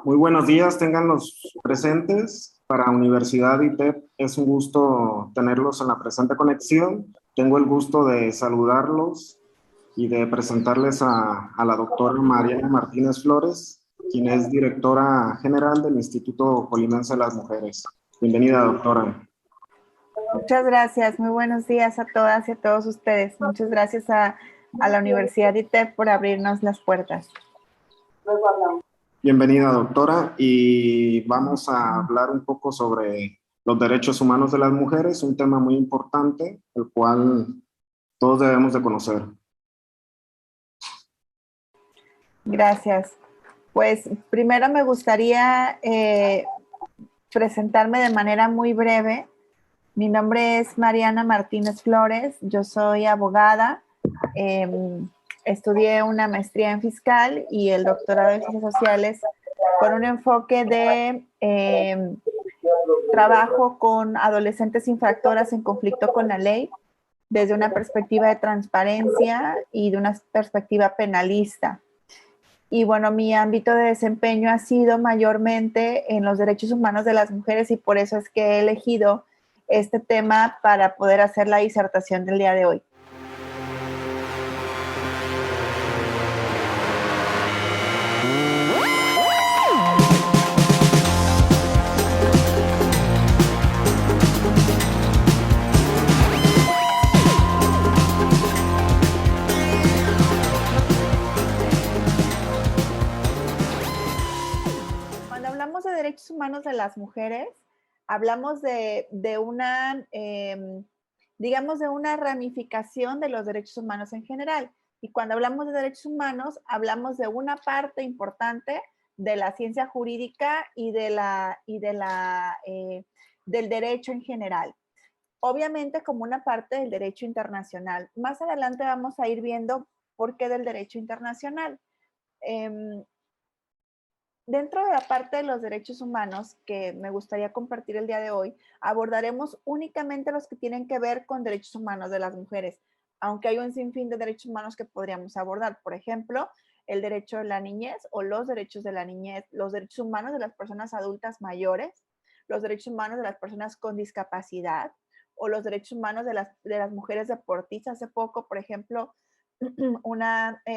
Muy buenos días, tengan los presentes. Para Universidad ITEP es un gusto tenerlos en la presente conexión. Tengo el gusto de saludarlos y de presentarles a la doctora Mariana Martínez Flores, quien es directora general del Instituto Colimense de las Mujeres. Bienvenida, doctora. Muchas gracias, muy buenos días a todas y a todos ustedes. Muchas gracias a la Universidad ITEP por abrirnos las puertas. Bienvenida, doctora, y vamos a hablar un poco sobre los derechos humanos de las mujeres, un tema muy importante, el cual todos debemos de conocer. Gracias. Pues primero me gustaría presentarme de manera muy breve. Mi nombre es Mariana Martínez Flores, yo soy abogada, estudié una maestría en fiscal y el doctorado en ciencias sociales con un enfoque de trabajo con adolescentes infractoras en conflicto con la ley desde una perspectiva de transparencia y de una perspectiva penalista. Y bueno, mi ámbito de desempeño ha sido mayormente en los derechos humanos de las mujeres y por eso es que he elegido este tema para poder hacer la disertación del día de hoy. Cuando hablamos de derechos humanos de las mujeres, hablamos de una, digamos, de una ramificación de los derechos humanos en general. Y cuando hablamos de derechos humanos, hablamos de una parte importante de la ciencia jurídica y del derecho en general. Obviamente como una parte del derecho internacional. Más adelante vamos a ir viendo por qué del derecho internacional. Dentro de la parte de los derechos humanos que me gustaría compartir el día de hoy, abordaremos únicamente los que tienen que ver con derechos humanos de las mujeres, aunque hay un sinfín de derechos humanos que podríamos abordar. Por ejemplo, el derecho de la niñez o los derechos de la niñez, los derechos humanos de las personas adultas mayores, los derechos humanos de las personas con discapacidad o los derechos humanos de las mujeres deportistas. Hace poco, por ejemplo, un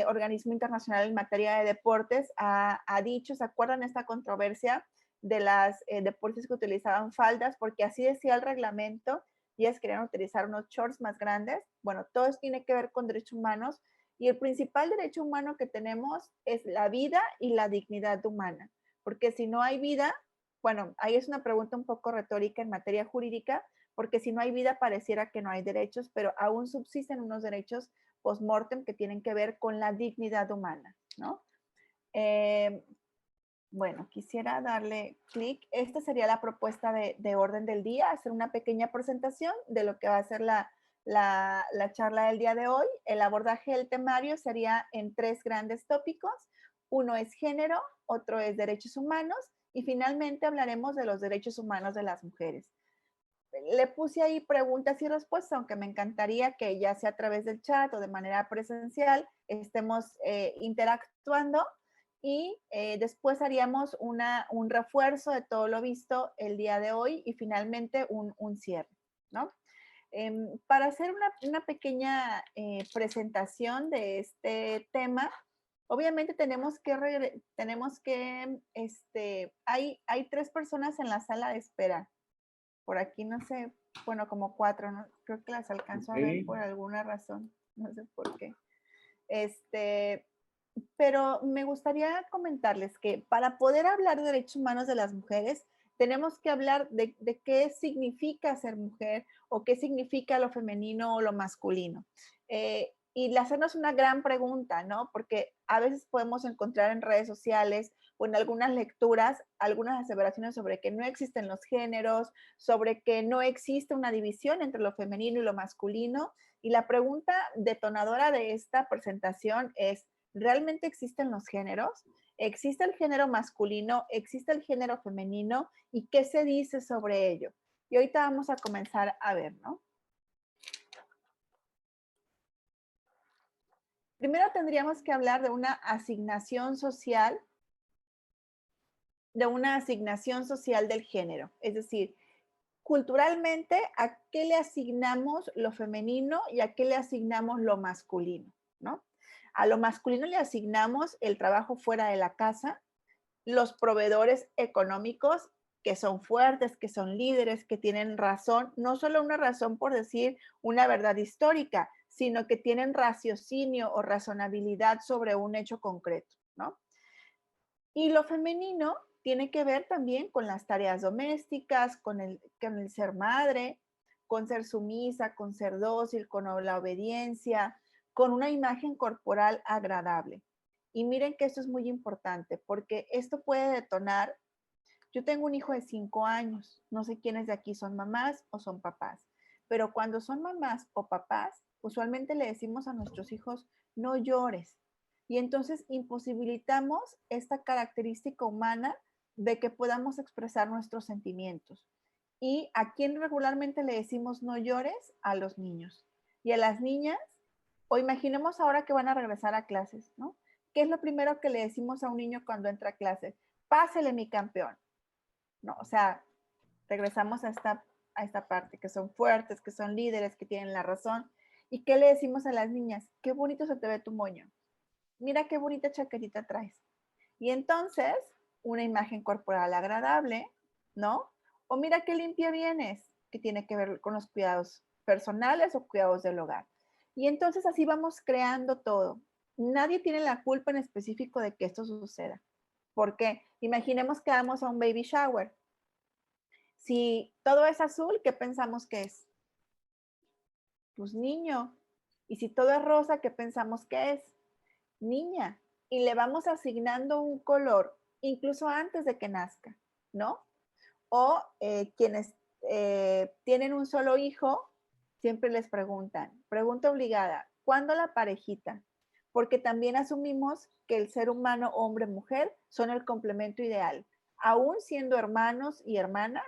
organismo internacional en materia de deportes ha dicho, ¿se acuerdan esta controversia de las deportes que utilizaban faldas? Porque así decía el reglamento, y ellas querían utilizar unos shorts más grandes. Bueno, todo esto tiene que ver con derechos humanos y el principal derecho humano que tenemos es la vida y la dignidad humana, porque si no hay vida, bueno, ahí es una pregunta un poco retórica en materia jurídica, porque si no hay vida pareciera que no hay derechos, pero aún subsisten unos derechos post-mortem que tienen que ver con la dignidad humana, ¿no? Bueno, quisiera darle clic. Esta sería la propuesta de orden del día, hacer una pequeña presentación de lo que va a ser la charla del día de hoy. El abordaje del temario sería en tres grandes tópicos. Uno es género, otro es derechos humanos y finalmente hablaremos de los derechos humanos de las mujeres. Le puse ahí preguntas y respuestas, aunque me encantaría que ya sea a través del chat o de manera presencial estemos interactuando y después haríamos un refuerzo de todo lo visto el día de hoy y finalmente un cierre, ¿no? Para hacer una pequeña presentación de este tema, obviamente hay tres personas en la sala de espera. Por aquí no sé, bueno, como cuatro, ¿no? Creo que las alcanzo a ver por alguna razón, no sé por qué. Pero me gustaría comentarles que para poder hablar de derechos humanos de las mujeres, tenemos que hablar de qué significa ser mujer o qué significa lo femenino o lo masculino. Y hacernos una gran pregunta, ¿no? Porque a veces podemos encontrar en redes sociales o en algunas lecturas algunas aseveraciones sobre que no existen los géneros, sobre que no existe una división entre lo femenino y lo masculino. Y la pregunta detonadora de esta presentación es, ¿realmente existen los géneros? ¿Existe el género masculino? ¿Existe el género femenino? ¿Y qué se dice sobre ello? Y ahorita vamos a comenzar a ver, ¿no? Primero tendríamos que hablar de una asignación social de una asignación social del género. Es decir, culturalmente, ¿a qué le asignamos lo femenino y a qué le asignamos lo masculino? ¿No? A lo masculino le asignamos el trabajo fuera de la casa, los proveedores económicos que son fuertes, que son líderes, que tienen razón, no solo una razón por decir una verdad histórica, sino que tienen raciocinio o razonabilidad sobre un hecho concreto, ¿no? Y lo femenino tiene que ver también con las tareas domésticas, con el ser madre, con ser sumisa, con ser dócil, con la obediencia, con una imagen corporal agradable. Y miren que esto es muy importante porque esto puede detonar. Yo tengo un hijo de 5 años, no sé quiénes de aquí son mamás o son papás, pero cuando son mamás o papás, usualmente le decimos a nuestros hijos, no llores. Y entonces imposibilitamos esta característica humana de que podamos expresar nuestros sentimientos. ¿Y a quién regularmente le decimos no llores? A los niños. Y a las niñas, o imaginemos ahora que van a regresar a clases, ¿no? ¿Qué es lo primero que le decimos a un niño cuando entra a clase? Pásele, mi campeón. No, o sea, regresamos a esta parte, que son fuertes, que son líderes, que tienen la razón. ¿Y qué le decimos a las niñas? Qué bonito se te ve tu moño. Mira qué bonita chaquetita traes. Y entonces, una imagen corporal agradable, ¿no? O mira qué limpia vienes, que tiene que ver con los cuidados personales o cuidados del hogar. Y entonces así vamos creando todo. Nadie tiene la culpa en específico de que esto suceda. ¿Por qué? Imaginemos que vamos a un baby shower. Si todo es azul, ¿qué pensamos que es? Pues niño. Y si todo es rosa, ¿qué pensamos que es? Niña. Y le vamos asignando un color incluso antes de que nazca, ¿no? O quienes tienen un solo hijo, siempre les preguntan, pregunta obligada, ¿cuándo la parejita? Porque también asumimos que el ser humano, hombre, mujer, son el complemento ideal, aún siendo hermanos y hermanas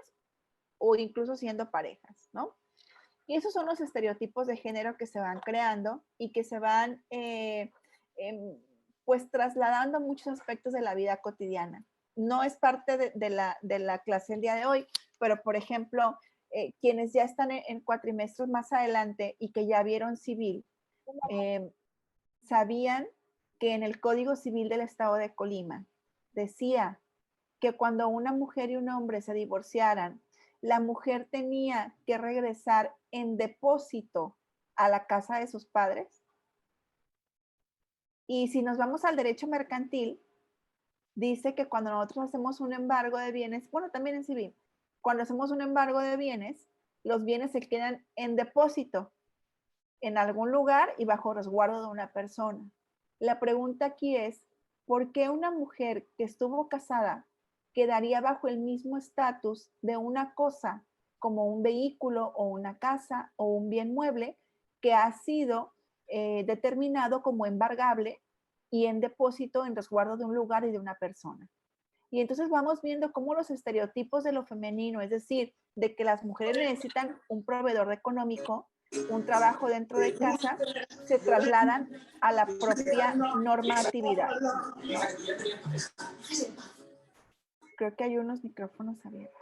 o incluso siendo parejas, ¿no? Y esos son los estereotipos de género que se van creando y que se van pues trasladando a muchos aspectos de la vida cotidiana. No es parte de la clase el día de hoy, pero por ejemplo, quienes ya están en cuatrimestres más adelante y que ya vieron civil, sabían que en el Código Civil del Estado de Colima decía que cuando una mujer y un hombre se divorciaran, la mujer tenía que regresar en depósito a la casa de sus padres. Y si nos vamos al derecho mercantil, dice que cuando nosotros hacemos un embargo de bienes, bueno, también en civil, cuando hacemos un embargo de bienes, los bienes se quedan en depósito en algún lugar y bajo resguardo de una persona. La pregunta aquí es, ¿por qué una mujer que estuvo casada quedaría bajo el mismo estatus de una cosa como un vehículo o una casa o un bien mueble que ha sido determinado como embargable y en depósito, en resguardo de un lugar y de una persona? Y entonces vamos viendo cómo los estereotipos de lo femenino, es decir, de que las mujeres necesitan un proveedor económico, un trabajo dentro de casa, se trasladan a la propia normatividad, ¿no? Creo que hay unos micrófonos abiertos.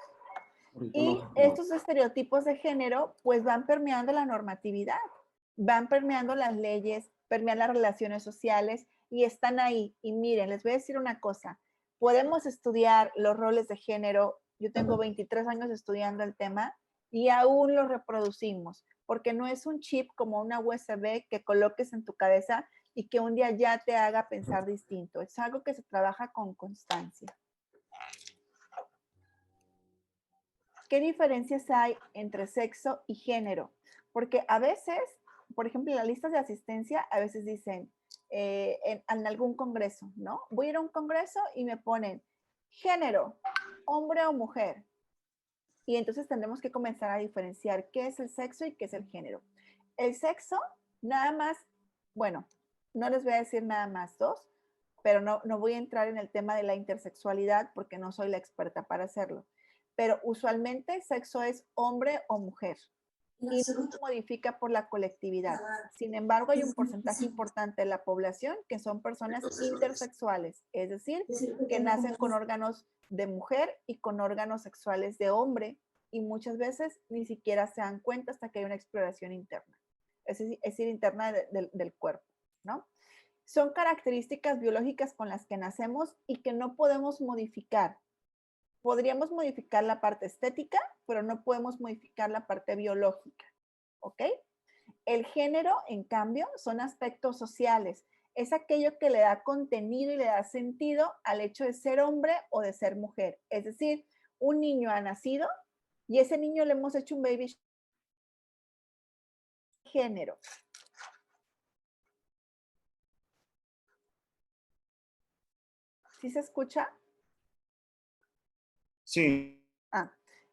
Y estos estereotipos de género pues van permeando la normatividad, van permeando las leyes, permean las relaciones sociales y están ahí. Y miren, les voy a decir una cosa, podemos estudiar los roles de género, yo tengo 23 años estudiando el tema y aún los reproducimos, porque no es un chip como una USB que coloques en tu cabeza y que un día ya te haga pensar distinto, es algo que se trabaja con constancia. ¿Qué diferencias hay entre sexo y género? Porque a veces, por ejemplo, en las listas de asistencia, a veces dicen en algún congreso, ¿no? Voy a ir a un congreso y me ponen género, hombre o mujer. Y entonces tendremos que comenzar a diferenciar qué es el sexo y qué es el género. El sexo, nada más, bueno, no les voy a decir nada más dos, pero no voy a entrar en el tema de la intersexualidad porque no soy la experta para hacerlo. Pero usualmente sexo es hombre o mujer. y no se modifica por la colectividad. Sin embargo, hay un porcentaje importante de la población que son personas intersexuales, es decir, que nacen con órganos de mujer y con órganos sexuales de hombre, y muchas veces ni siquiera se dan cuenta hasta que hay una exploración interna, es decir interna del cuerpo, ¿no? Son características biológicas con las que nacemos y que no podemos modificar. Podríamos modificar la parte estética, pero no podemos modificar la parte biológica, ¿ok? El género, en cambio, son aspectos sociales. Es aquello que le da contenido y le da sentido al hecho de ser hombre o de ser mujer. Es decir, un niño ha nacido y ese niño le hemos hecho un baby género. ¿Sí se escucha? Sí.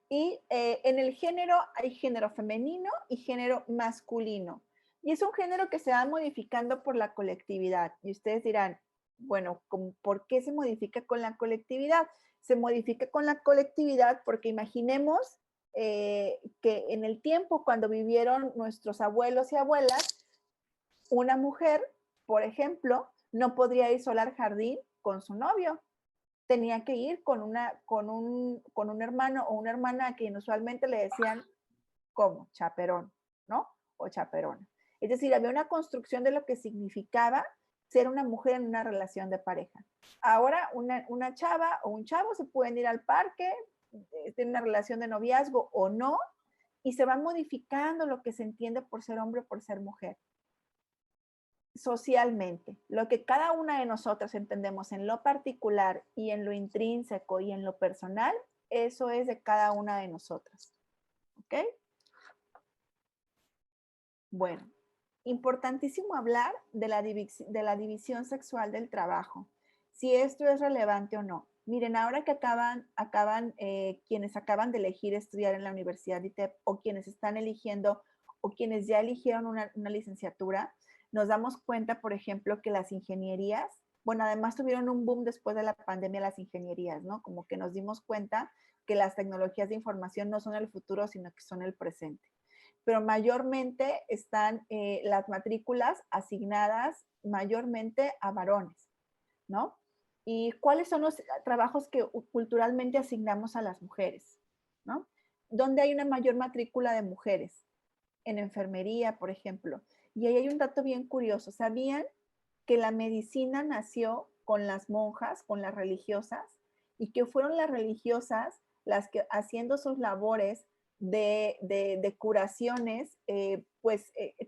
Y en el género hay género femenino y género masculino. Y es un género que se va modificando por la colectividad. Y ustedes dirán, bueno, ¿por qué se modifica con la colectividad? Se modifica con la colectividad porque imaginemos que en el tiempo cuando vivieron nuestros abuelos y abuelas, una mujer, por ejemplo, no podría ir sola al jardín con su novio. Tenía que ir con un hermano o una hermana a quien usualmente le decían como chaperón, ¿no? O chaperona. Es decir, había una construcción de lo que significaba ser una mujer en una relación de pareja. Ahora una chava o un chavo se pueden ir al parque, tienen una relación de noviazgo o no, y se va modificando lo que se entiende por ser hombre o por ser mujer. Socialmente, lo que cada una de nosotras entendemos en lo particular y en lo intrínseco y en lo personal, eso es de cada una de nosotras. ¿Ok? Bueno, importantísimo hablar de la división sexual del trabajo, si esto es relevante o no. Miren, ahora que quienes acaban de elegir estudiar en la Universidad de ITEP o quienes están eligiendo o quienes ya eligieron una licenciatura, nos damos cuenta, por ejemplo, que las ingenierías, bueno, además tuvieron un boom después de la pandemia las ingenierías, ¿no? Como que nos dimos cuenta que las tecnologías de información no son el futuro, sino que son el presente. Pero mayormente están las matrículas asignadas mayormente a varones, ¿no? ¿Y cuáles son los trabajos que culturalmente asignamos a las mujeres? ¿No? ¿Dónde hay una mayor matrícula de mujeres? En enfermería, por ejemplo. Y ahí hay un dato bien curioso. ¿Sabían que la medicina nació con las monjas, con las religiosas? Y que fueron las religiosas las que haciendo sus labores de curaciones,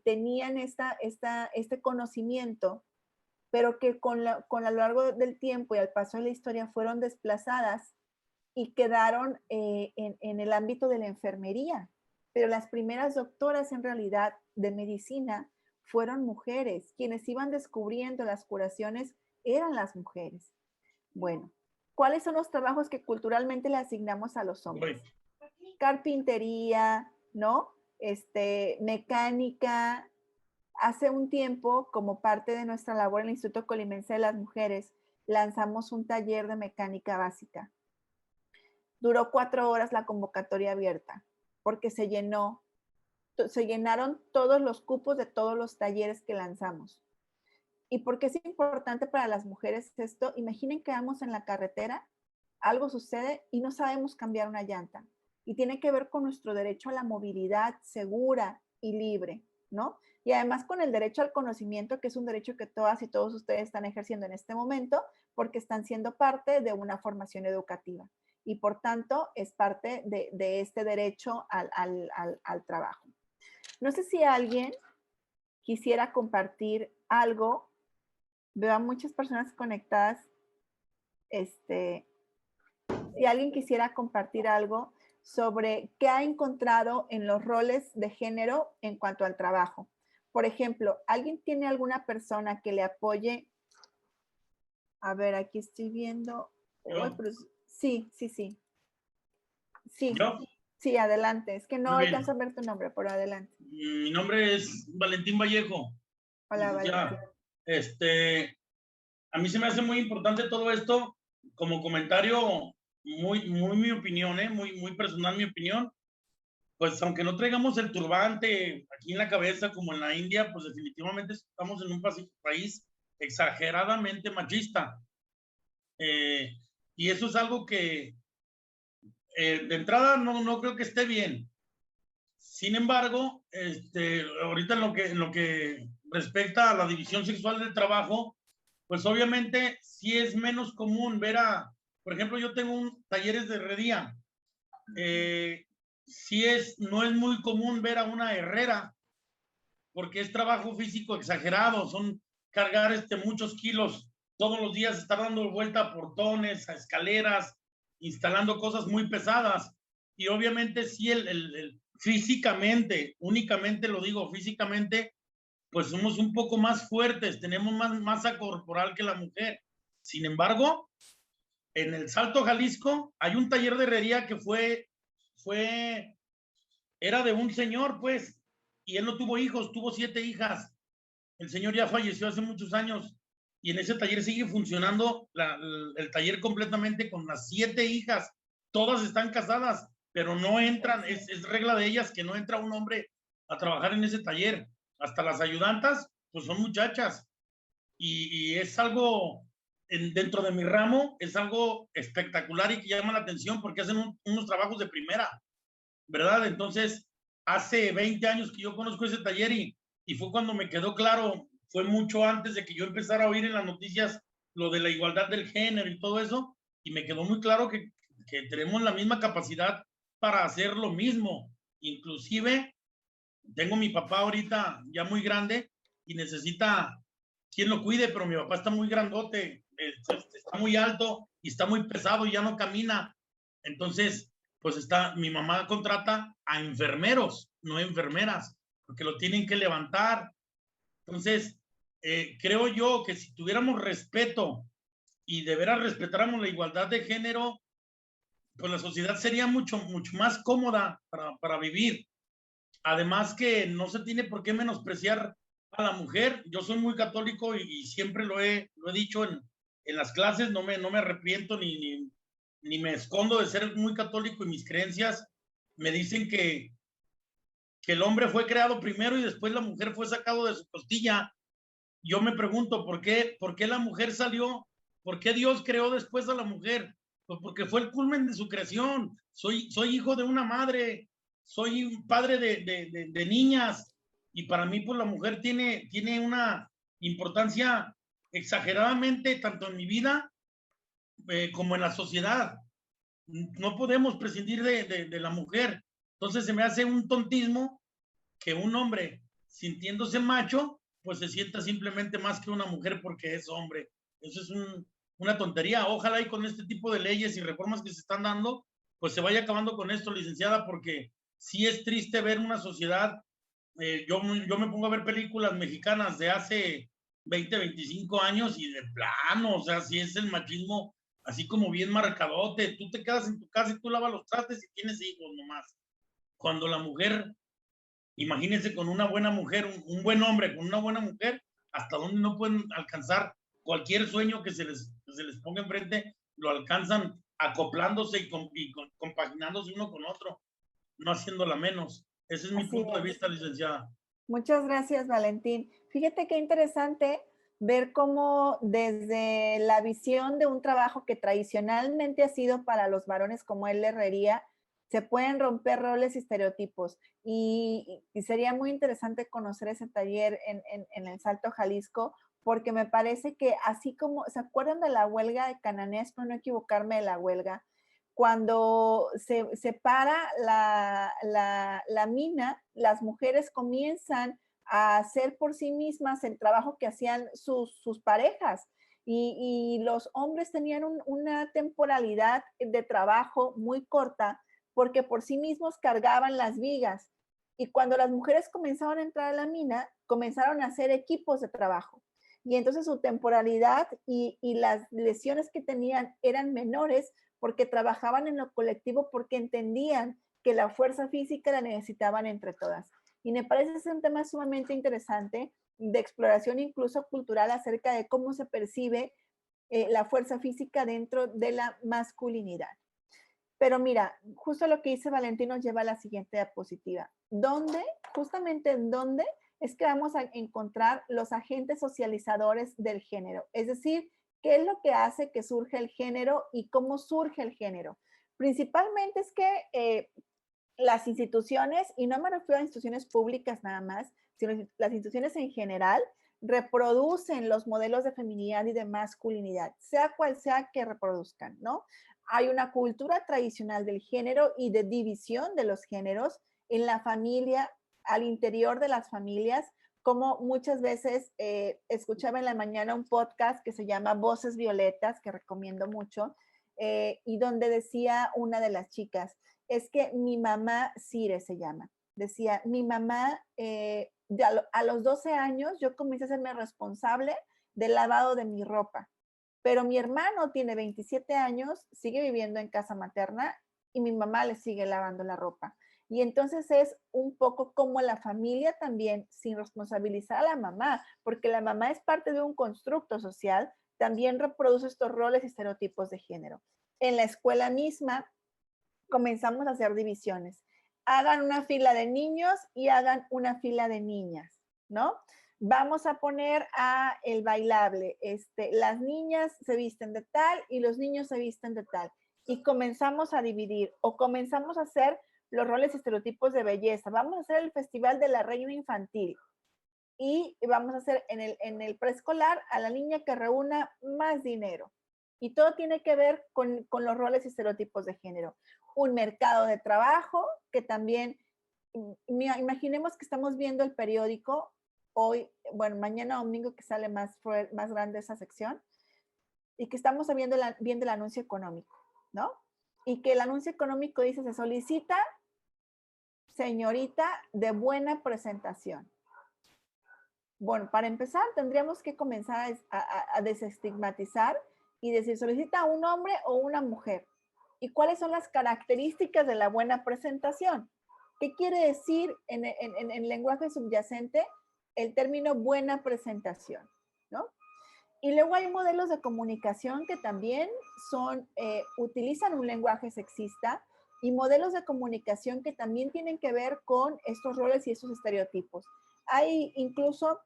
tenían este conocimiento, pero que a lo largo del tiempo y al paso de la historia fueron desplazadas y quedaron en el ámbito de la enfermería. Pero las primeras doctoras en realidad de medicina fueron mujeres. Quienes iban descubriendo las curaciones eran las mujeres. Bueno, ¿cuáles son los trabajos que culturalmente le asignamos a los hombres? Carpintería, ¿no? Mecánica. Hace un tiempo, como parte de nuestra labor en el Instituto Colimense de las Mujeres, lanzamos un taller de mecánica básica. Duró 4 horas la convocatoria abierta, porque se llenaron todos los cupos de todos los talleres que lanzamos. ¿Y por qué es importante para las mujeres esto? Imaginen que vamos en la carretera, algo sucede y no sabemos cambiar una llanta. Y tiene que ver con nuestro derecho a la movilidad segura y libre, ¿no? Y además con el derecho al conocimiento, que es un derecho que todas y todos ustedes están ejerciendo en este momento, porque están siendo parte de una formación educativa. Y por tanto, es parte de este derecho al trabajo. No sé si alguien quisiera compartir algo. Veo a muchas personas conectadas. Si alguien quisiera compartir algo sobre qué ha encontrado en los roles de género en cuanto al trabajo. Por ejemplo, ¿alguien tiene alguna persona que le apoye? A ver, aquí estoy viendo. Uy, pero sí. Sí, ¿Yo? sí, adelante. Es que no Muy bien. alcanzo a ver tu nombre, pero adelante. Mi nombre es Valentín Vallejo. Hola, Valentín. A mí se me hace muy importante todo esto. Como comentario, muy mi opinión, muy personal mi opinión. pues aunque no traigamos el turbante aquí en la cabeza como en la India, pues definitivamente estamos en un país exageradamente machista. Y eso es algo que de entrada no creo que esté bien. Sin embargo, ahorita en lo que respecta a la división sexual del trabajo, pues obviamente sí es menos común ver por ejemplo, yo tengo talleres de herrería. No es muy común ver a una herrera, porque es trabajo físico exagerado, son cargar muchos kilos todos los días, estar dando vuelta a portones, a escaleras, instalando cosas muy pesadas. Y obviamente sí, físicamente, únicamente lo digo, físicamente, pues somos un poco más fuertes, tenemos más masa corporal que la mujer. Sin embargo, en el Salto Jalisco hay un taller de herrería que era de un señor, pues, y él no tuvo hijos, tuvo 7 hijas. El señor ya falleció hace muchos años y en ese taller sigue funcionando el taller completamente con las 7 hijas. Todas están casadas, pero no entran, es regla de ellas que no entra un hombre a trabajar en ese taller. Hasta las ayudantas, pues son muchachas. Y es algo, dentro de mi ramo, es algo espectacular y que llama la atención porque hacen unos trabajos de primera, ¿verdad? Entonces, hace 20 años que yo conozco ese taller y fue cuando me quedó claro, fue mucho antes de que yo empezara a oír en las noticias lo de la igualdad del género y todo eso, y me quedó muy claro que tenemos la misma capacidad para hacer lo mismo. Inclusive, tengo mi papá ahorita ya muy grande y necesita quien lo cuide, pero mi papá está muy grandote, está muy alto y está muy pesado y ya no camina. Entonces, pues mi mamá contrata a enfermeros, no enfermeras, porque lo tienen que levantar. Entonces, creo yo que si tuviéramos respeto y de veras respetáramos la igualdad de género, pues la sociedad sería mucho más cómoda para vivir. Además que no se tiene por qué menospreciar a la mujer. Yo soy muy católico y siempre lo he dicho en las clases, no me arrepiento ni me escondo de ser muy católico, y mis creencias me dicen que el hombre fue creado primero y después la mujer fue sacado de su costilla. Yo me pregunto, ¿por qué la mujer salió? ¿Por qué Dios creó después a la mujer? Pues porque fue el culmen de su creación. Soy hijo de una madre, soy un padre de niñas, y para mí pues la mujer tiene una importancia exageradamente tanto en mi vida como en la sociedad. No podemos prescindir de la mujer. Entonces se me hace un tontismo que un hombre, sintiéndose macho, pues se sienta simplemente más que una mujer porque es hombre. Eso es una tontería. Ojalá y con este tipo de leyes y reformas que se están dando, pues se vaya acabando con esto, licenciada, porque sí es triste ver una sociedad. Yo me pongo a ver películas mexicanas de hace 20, 25 años y de plano, o sea, sí es el machismo así como bien marcadote. Tú te quedas en tu casa y tú lavas los trastes y tienes hijos nomás. Cuando la mujer, imagínense, con una buena mujer, un buen hombre con una buena mujer, hasta donde no pueden alcanzar cualquier sueño que se les ponga enfrente, lo alcanzan acoplándose y compaginándose uno con otro, no haciéndola menos. Ese es mi punto de vista, licenciada. Muchas gracias, Valentín. Fíjate qué interesante ver cómo desde la visión de un trabajo que tradicionalmente ha sido para los varones como es la herrería, se pueden romper roles y estereotipos. Y sería muy interesante conocer ese taller en el Salto Jalisco, porque me parece que así como, ¿se acuerdan de la huelga de Cananea? Espero no equivocarme de la huelga. Cuando se para la mina, las mujeres comienzan a hacer por sí mismas el trabajo que hacían sus parejas. Y los hombres tenían una temporalidad de trabajo muy corta porque por sí mismos cargaban las vigas. Y cuando las mujeres comenzaron a entrar a la mina, comenzaron a hacer equipos de trabajo. Y entonces su temporalidad y las lesiones que tenían eran menores porque trabajaban en lo colectivo, porque entendían que la fuerza física la necesitaban entre todas. Y me parece ser un tema sumamente interesante de exploración incluso cultural acerca de cómo se percibe la fuerza física dentro de la masculinidad. Pero mira, justo lo que dice Valentín nos lleva a la siguiente diapositiva. ¿Dónde, justamente en dónde es que vamos a encontrar los agentes socializadores del género? Es decir, ¿qué es lo que hace que surja el género y cómo surge el género? Principalmente es que las instituciones, y no me refiero a instituciones públicas nada más, sino las instituciones en general, reproducen los modelos de feminidad y de masculinidad, sea cual sea que reproduzcan, ¿no? Hay una cultura tradicional del género y de división de los géneros en la familia, al interior de las familias, como muchas veces escuchaba en la mañana un podcast que se llama Voces Violetas, que recomiendo mucho, y donde decía una de las chicas, es que mi mamá, Cire se llama, decía, mi mamá, a los 12 años yo comencé a hacerme responsable del lavado de mi ropa, pero mi hermano tiene 27 años, sigue viviendo en casa materna y mi mamá le sigue lavando la ropa. Y entonces es un poco como la familia también, sin responsabilizar a la mamá, porque la mamá es parte de un constructo social, también reproduce estos roles y estereotipos de género. En la escuela misma comenzamos a hacer divisiones. Hagan una fila de niños y hagan una fila de niñas, ¿no? Vamos a poner a el bailable. Las niñas se visten de tal y los niños se visten de tal. Y comenzamos a dividir o comenzamos a hacer los roles y estereotipos de belleza. Vamos a hacer el Festival de la Reina Infantil y vamos a hacer en el preescolar a la niña que reúna más dinero. Y todo tiene que ver con los roles y estereotipos de género. Un mercado de trabajo que también, imaginemos que estamos viendo el periódico hoy, bueno, mañana domingo que sale más grande esa sección, y que estamos viendo el anuncio económico, ¿no? Y que el anuncio económico dice, se solicita señorita de buena presentación. Bueno, para empezar, tendríamos que comenzar a desestigmatizar y decir, ¿solicita un hombre o una mujer? ¿Y cuáles son las características de la buena presentación? ¿Qué quiere decir en lenguaje subyacente el término buena presentación? ¿No? Y luego hay modelos de comunicación que también utilizan un lenguaje sexista y modelos de comunicación que también tienen que ver con estos roles y estos estereotipos. Hay incluso,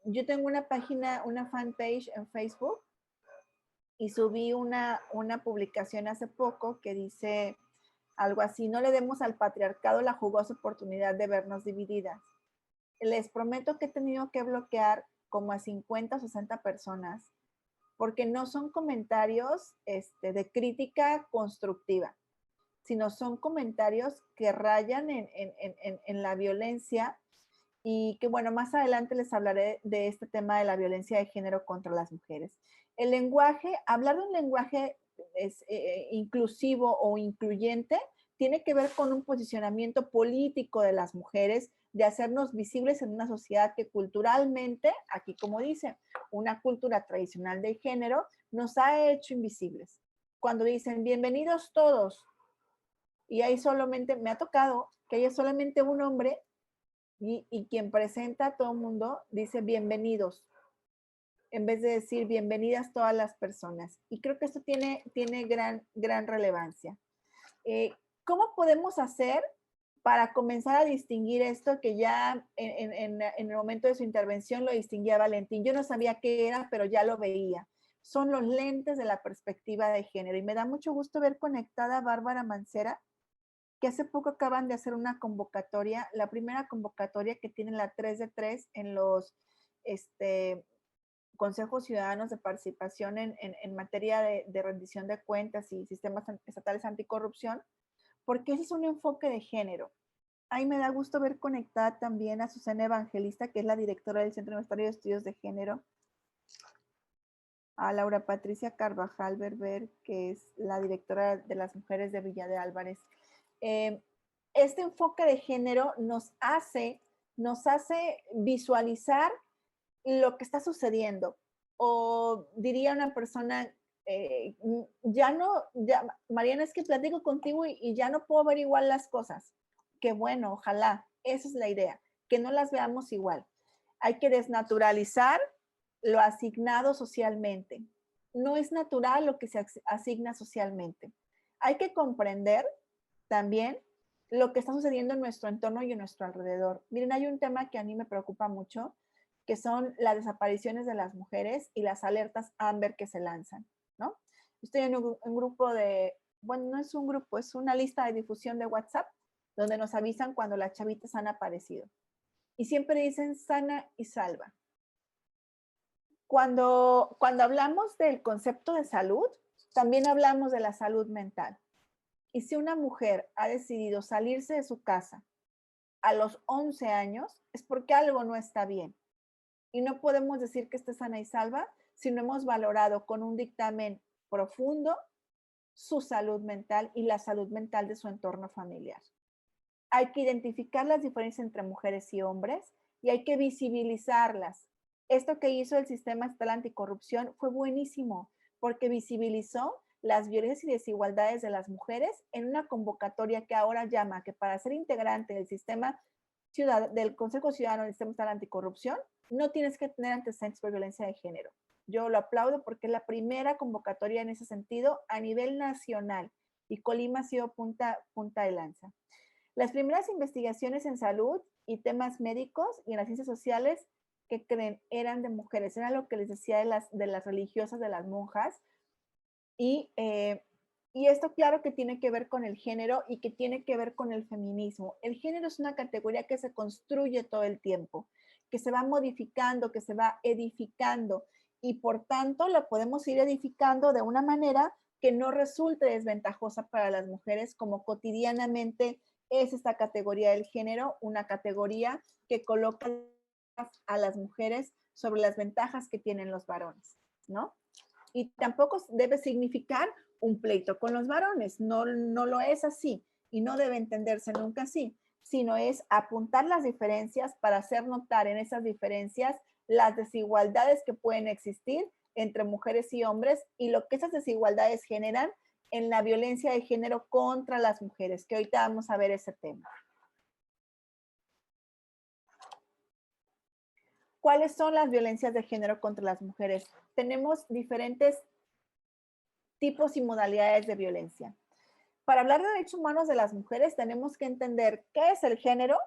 yo tengo una página, una fanpage en Facebook y subí una publicación hace poco que dice algo así, no le demos al patriarcado la jugosa oportunidad de vernos divididas. Les prometo que he tenido que bloquear como a 50 o 60 personas porque no son comentarios de crítica constructiva, sino son comentarios que rayan en la violencia y que, bueno, más adelante les hablaré de este tema de la violencia de género contra las mujeres. El lenguaje, hablar de un lenguaje inclusivo o incluyente, tiene que ver con un posicionamiento político de las mujeres, de hacernos visibles en una sociedad que culturalmente, aquí como dice, una cultura tradicional del género, nos ha hecho invisibles. Cuando dicen, bienvenidos todos, y ahí solamente, me ha tocado que haya solamente un hombre y quien presenta a todo el mundo dice bienvenidos, en vez de decir bienvenidas todas las personas. Y creo que esto tiene gran relevancia. ¿Cómo podemos hacer para comenzar a distinguir esto que ya en el momento de su intervención lo distinguía Valentín? Yo no sabía qué era, pero ya lo veía. Son los lentes de la perspectiva de género. Y me da mucho gusto ver conectada a Bárbara Mancera, que hace poco acaban de hacer una convocatoria, la primera convocatoria que tiene la 3 de 3 en los consejos ciudadanos de participación en materia de rendición de cuentas y sistemas estatales anticorrupción, porque ese es un enfoque de género. Ahí me da gusto ver conectada también a Susana Evangelista, que es la directora del Centro Universitario de Estudios de Género, a Laura Patricia Carvajal Berber, que es la directora de las mujeres de Villa de Álvarez. Este enfoque de género nos hace visualizar lo que está sucediendo. O diría una persona, Mariana, es que platico contigo y ya no puedo ver igual las cosas. Qué bueno, ojalá, esa es la idea, que no las veamos igual. Hay que desnaturalizar lo asignado socialmente. no es natural lo que se asigna socialmente. Hay que comprender también lo que está sucediendo en nuestro entorno y en nuestro alrededor. Miren, hay un tema que a mí me preocupa mucho, que son las desapariciones de las mujeres y las alertas Amber que se lanzan, ¿no? Estoy en un grupo de, bueno, no es un grupo, es una lista de difusión de WhatsApp, donde nos avisan cuando las chavitas han aparecido. Y siempre dicen sana y salva. Cuando hablamos del concepto de salud, también hablamos de la salud mental. Y si una mujer ha decidido salirse de su casa a los 11 años, es porque algo no está bien. Y no podemos decir que esté sana y salva si no hemos valorado con un dictamen profundo su salud mental y la salud mental de su entorno familiar. Hay que identificar las diferencias entre mujeres y hombres y hay que visibilizarlas. Esto que hizo el Sistema Estatal Anticorrupción fue buenísimo porque visibilizó las violencias y desigualdades de las mujeres en una convocatoria que ahora llama que para ser integrante del sistema del Consejo Ciudadano del Sistema Estatal Anticorrupción no tienes que tener antecedentes por violencia de género. Yo lo aplaudo porque es la primera convocatoria en ese sentido a nivel nacional y Colima ha sido punta de lanza. Las primeras investigaciones en salud y temas médicos y en las ciencias sociales que creen eran de mujeres, era lo que les decía de las religiosas, de las monjas, y esto claro que tiene que ver con el género y que tiene que ver con el feminismo. El género es una categoría que se construye todo el tiempo, que se va modificando, que se va edificando y por tanto la podemos ir edificando de una manera que no resulte desventajosa para las mujeres como cotidianamente es esta categoría del género, una categoría que coloca a las mujeres sobre las ventajas que tienen los varones, ¿no? Y tampoco debe significar un pleito con los varones, no lo es así y no debe entenderse nunca así, sino es apuntar las diferencias para hacer notar en esas diferencias las desigualdades que pueden existir entre mujeres y hombres y lo que esas desigualdades generan en la violencia de género contra las mujeres, que ahorita vamos a ver ese tema. ¿Cuáles son las violencias de género contra las mujeres? Tenemos diferentes tipos y modalidades de violencia. Para hablar de derechos humanos de las mujeres tenemos que entender qué es el género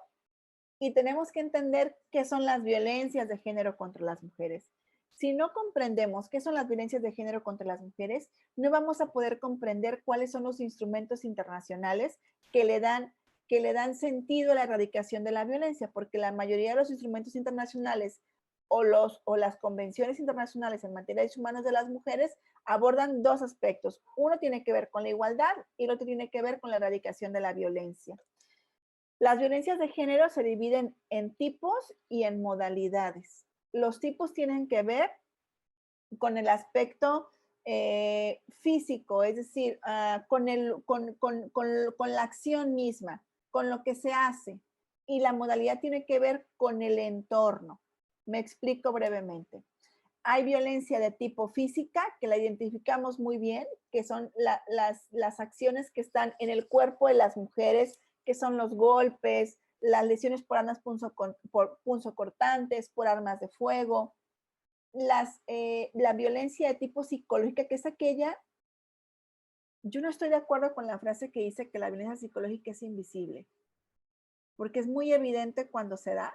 y tenemos que entender qué son las violencias de género contra las mujeres. Si no comprendemos qué son las violencias de género contra las mujeres, no vamos a poder comprender cuáles son los instrumentos internacionales que le dan sentido a la erradicación de la violencia, porque la mayoría de los instrumentos internacionales o las convenciones internacionales en materia de derechos humanos de las mujeres abordan dos aspectos. Uno tiene que ver con la igualdad y el otro tiene que ver con la erradicación de la violencia. Las violencias de género se dividen en tipos y en modalidades. Los tipos tienen que ver con el aspecto físico, es decir, con la acción misma, con lo que se hace. Y la modalidad tiene que ver con el entorno. Me explico brevemente. Hay violencia de tipo física, que la identificamos muy bien, que son las acciones que están en el cuerpo de las mujeres, que son los golpes, las lesiones por armas punzocortantes, por armas de fuego, la violencia de tipo psicológica, que es aquella, yo no estoy de acuerdo con la frase que dice que la violencia psicológica es invisible, porque es muy evidente cuando se da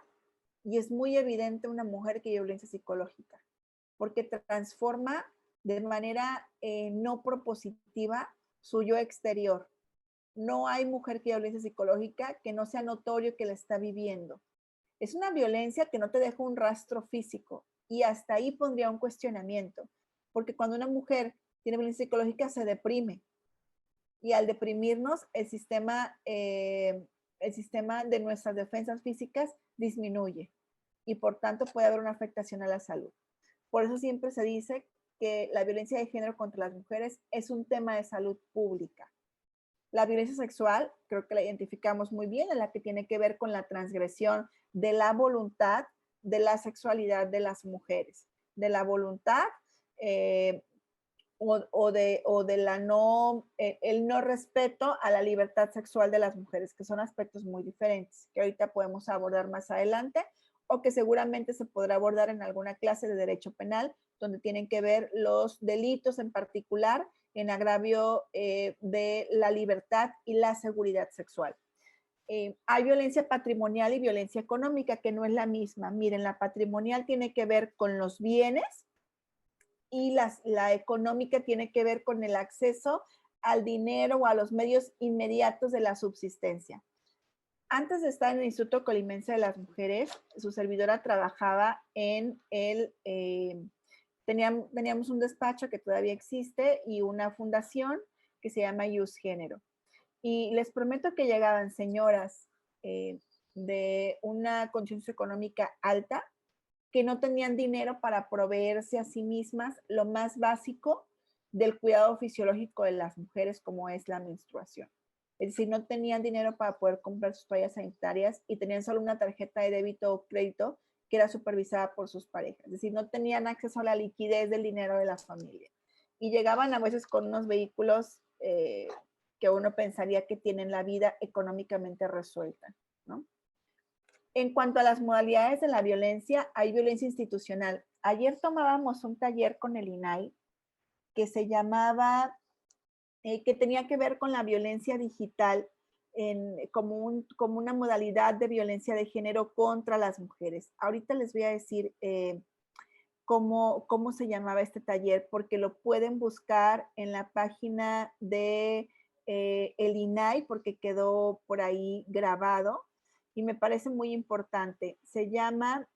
y es muy evidente una mujer que hay violencia psicológica, porque transforma de manera no propositiva su yo exterior. No hay mujer que haya violencia psicológica que no sea notorio que la está viviendo. Es una violencia que no te deja un rastro físico y hasta ahí pondría un cuestionamiento, porque cuando una mujer tiene violencia psicológica se deprime y al deprimirnos el sistema de nuestras defensas físicas disminuye y por tanto puede haber una afectación a la salud. Por eso siempre se dice que la violencia de género contra las mujeres es un tema de salud pública. La violencia sexual, creo que la identificamos muy bien, en la que tiene que ver con la transgresión de la voluntad de la sexualidad de las mujeres, de la voluntad de la el no respeto a la libertad sexual de las mujeres, que son aspectos muy diferentes, que ahorita podemos abordar más adelante, o que seguramente se podrá abordar en alguna clase de derecho penal, donde tienen que ver los delitos en particular en agravio de la libertad y la seguridad sexual. Hay violencia patrimonial y violencia económica, que no es la misma. Miren, la patrimonial tiene que ver con los bienes y la económica tiene que ver con el acceso al dinero o a los medios inmediatos de la subsistencia. Antes de estar en el Instituto Colimense de las Mujeres, su servidora trabajaba en teníamos un despacho que todavía existe y una fundación que se llama Ius Género. Y les prometo que llegaban señoras de una condición económica alta que no tenían dinero para proveerse a sí mismas lo más básico del cuidado fisiológico de las mujeres, como es la menstruación. Es decir, no tenían dinero para poder comprar sus toallas sanitarias y tenían solo una tarjeta de débito o crédito que era supervisada por sus parejas. Es decir, no tenían acceso a la liquidez del dinero de la familia. Y llegaban a veces con unos vehículos que uno pensaría que tienen la vida económicamente resuelta, ¿no? En cuanto a las modalidades de la violencia, hay violencia institucional. Ayer tomábamos un taller con el INAI que se llamaba, que tenía que ver con la violencia digital como una modalidad de violencia de género contra las mujeres. Ahorita les voy a decir cómo se llamaba este taller, porque lo pueden buscar en la página de el INAI, porque quedó por ahí grabado y me parece muy importante. Se llama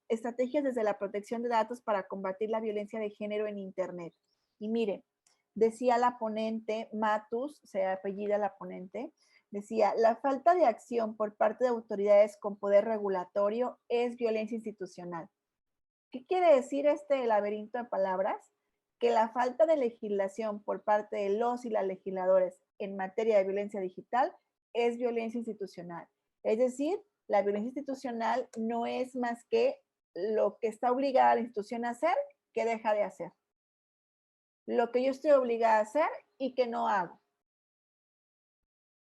Estrategias desde la protección de datos para combatir la violencia de género en Internet. Y miren, decía la ponente, Matus, se apellida la ponente, decía, la falta de acción por parte de autoridades con poder regulatorio es violencia institucional. ¿Qué quiere decir este laberinto de palabras? Que la falta de legislación por parte de los y las legisladores en materia de violencia digital es violencia institucional. Es decir, la violencia institucional no es más que lo que está obligada la institución a hacer, que deja de hacer. Lo que yo estoy obligada a hacer y que no hago.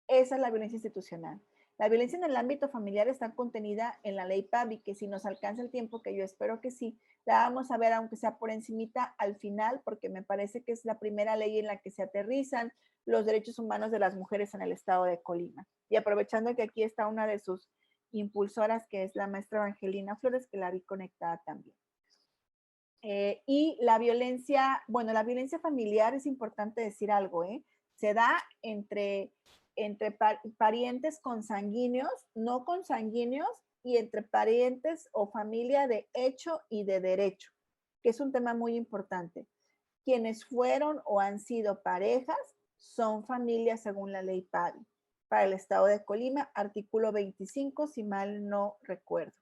Esa es la violencia institucional. La violencia en el ámbito familiar está contenida en la ley PAVI, que si nos alcanza el tiempo, que yo espero que sí, la vamos a ver aunque sea por encimita al final, porque me parece que es la primera ley en la que se aterrizan los derechos humanos de las mujeres en el estado de Colima. Y aprovechando que aquí está una de sus impulsoras, que es la maestra Evangelina Flores, que la vi conectada también. Y la violencia, bueno, la violencia familiar es importante decir algo, se da entre parientes consanguíneos, no consanguíneos, y entre parientes o familia de hecho y de derecho, que es un tema muy importante. Quienes fueron o han sido parejas son familias según la ley PAVI. Para el estado de Colima, artículo 25, si mal no recuerdo.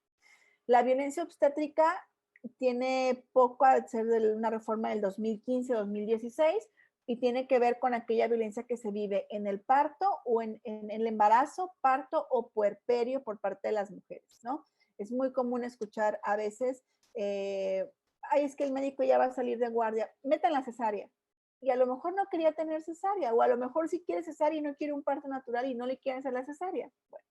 La violencia obstétrica tiene poco a ser de una reforma del 2015-2016 y tiene que ver con aquella violencia que se vive en el parto o en el embarazo, parto o puerperio por parte de las mujeres, ¿no? Es muy común escuchar a veces, ay, es que el médico ya va a salir de guardia, metan la cesárea. Y a lo mejor no quería tener cesárea, o a lo mejor sí quiere cesárea y no quiere un parto natural y no le quieren hacer la cesárea. Bueno.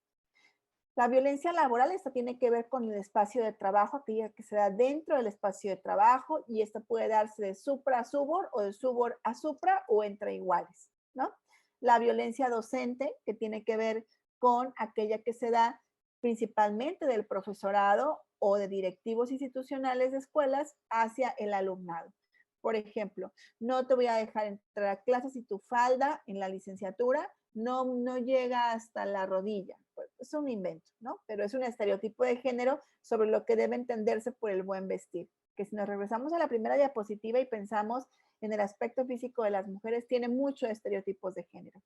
La violencia laboral, esta tiene que ver con el espacio de trabajo, aquella que se da dentro del espacio de trabajo, y esta puede darse de supra a subor o de subor a supra o entre iguales, ¿no? La violencia docente, que tiene que ver con aquella que se da principalmente del profesorado o de directivos institucionales de escuelas hacia el alumnado. Por ejemplo, no te voy a dejar entrar a clases si tu falda en la licenciatura no llega hasta la rodilla. Pues es un invento, ¿no? Pero es un estereotipo de género sobre lo que debe entenderse por el buen vestir. Que si nos regresamos a la primera diapositiva y pensamos en el aspecto físico de las mujeres, tiene muchos estereotipos de género.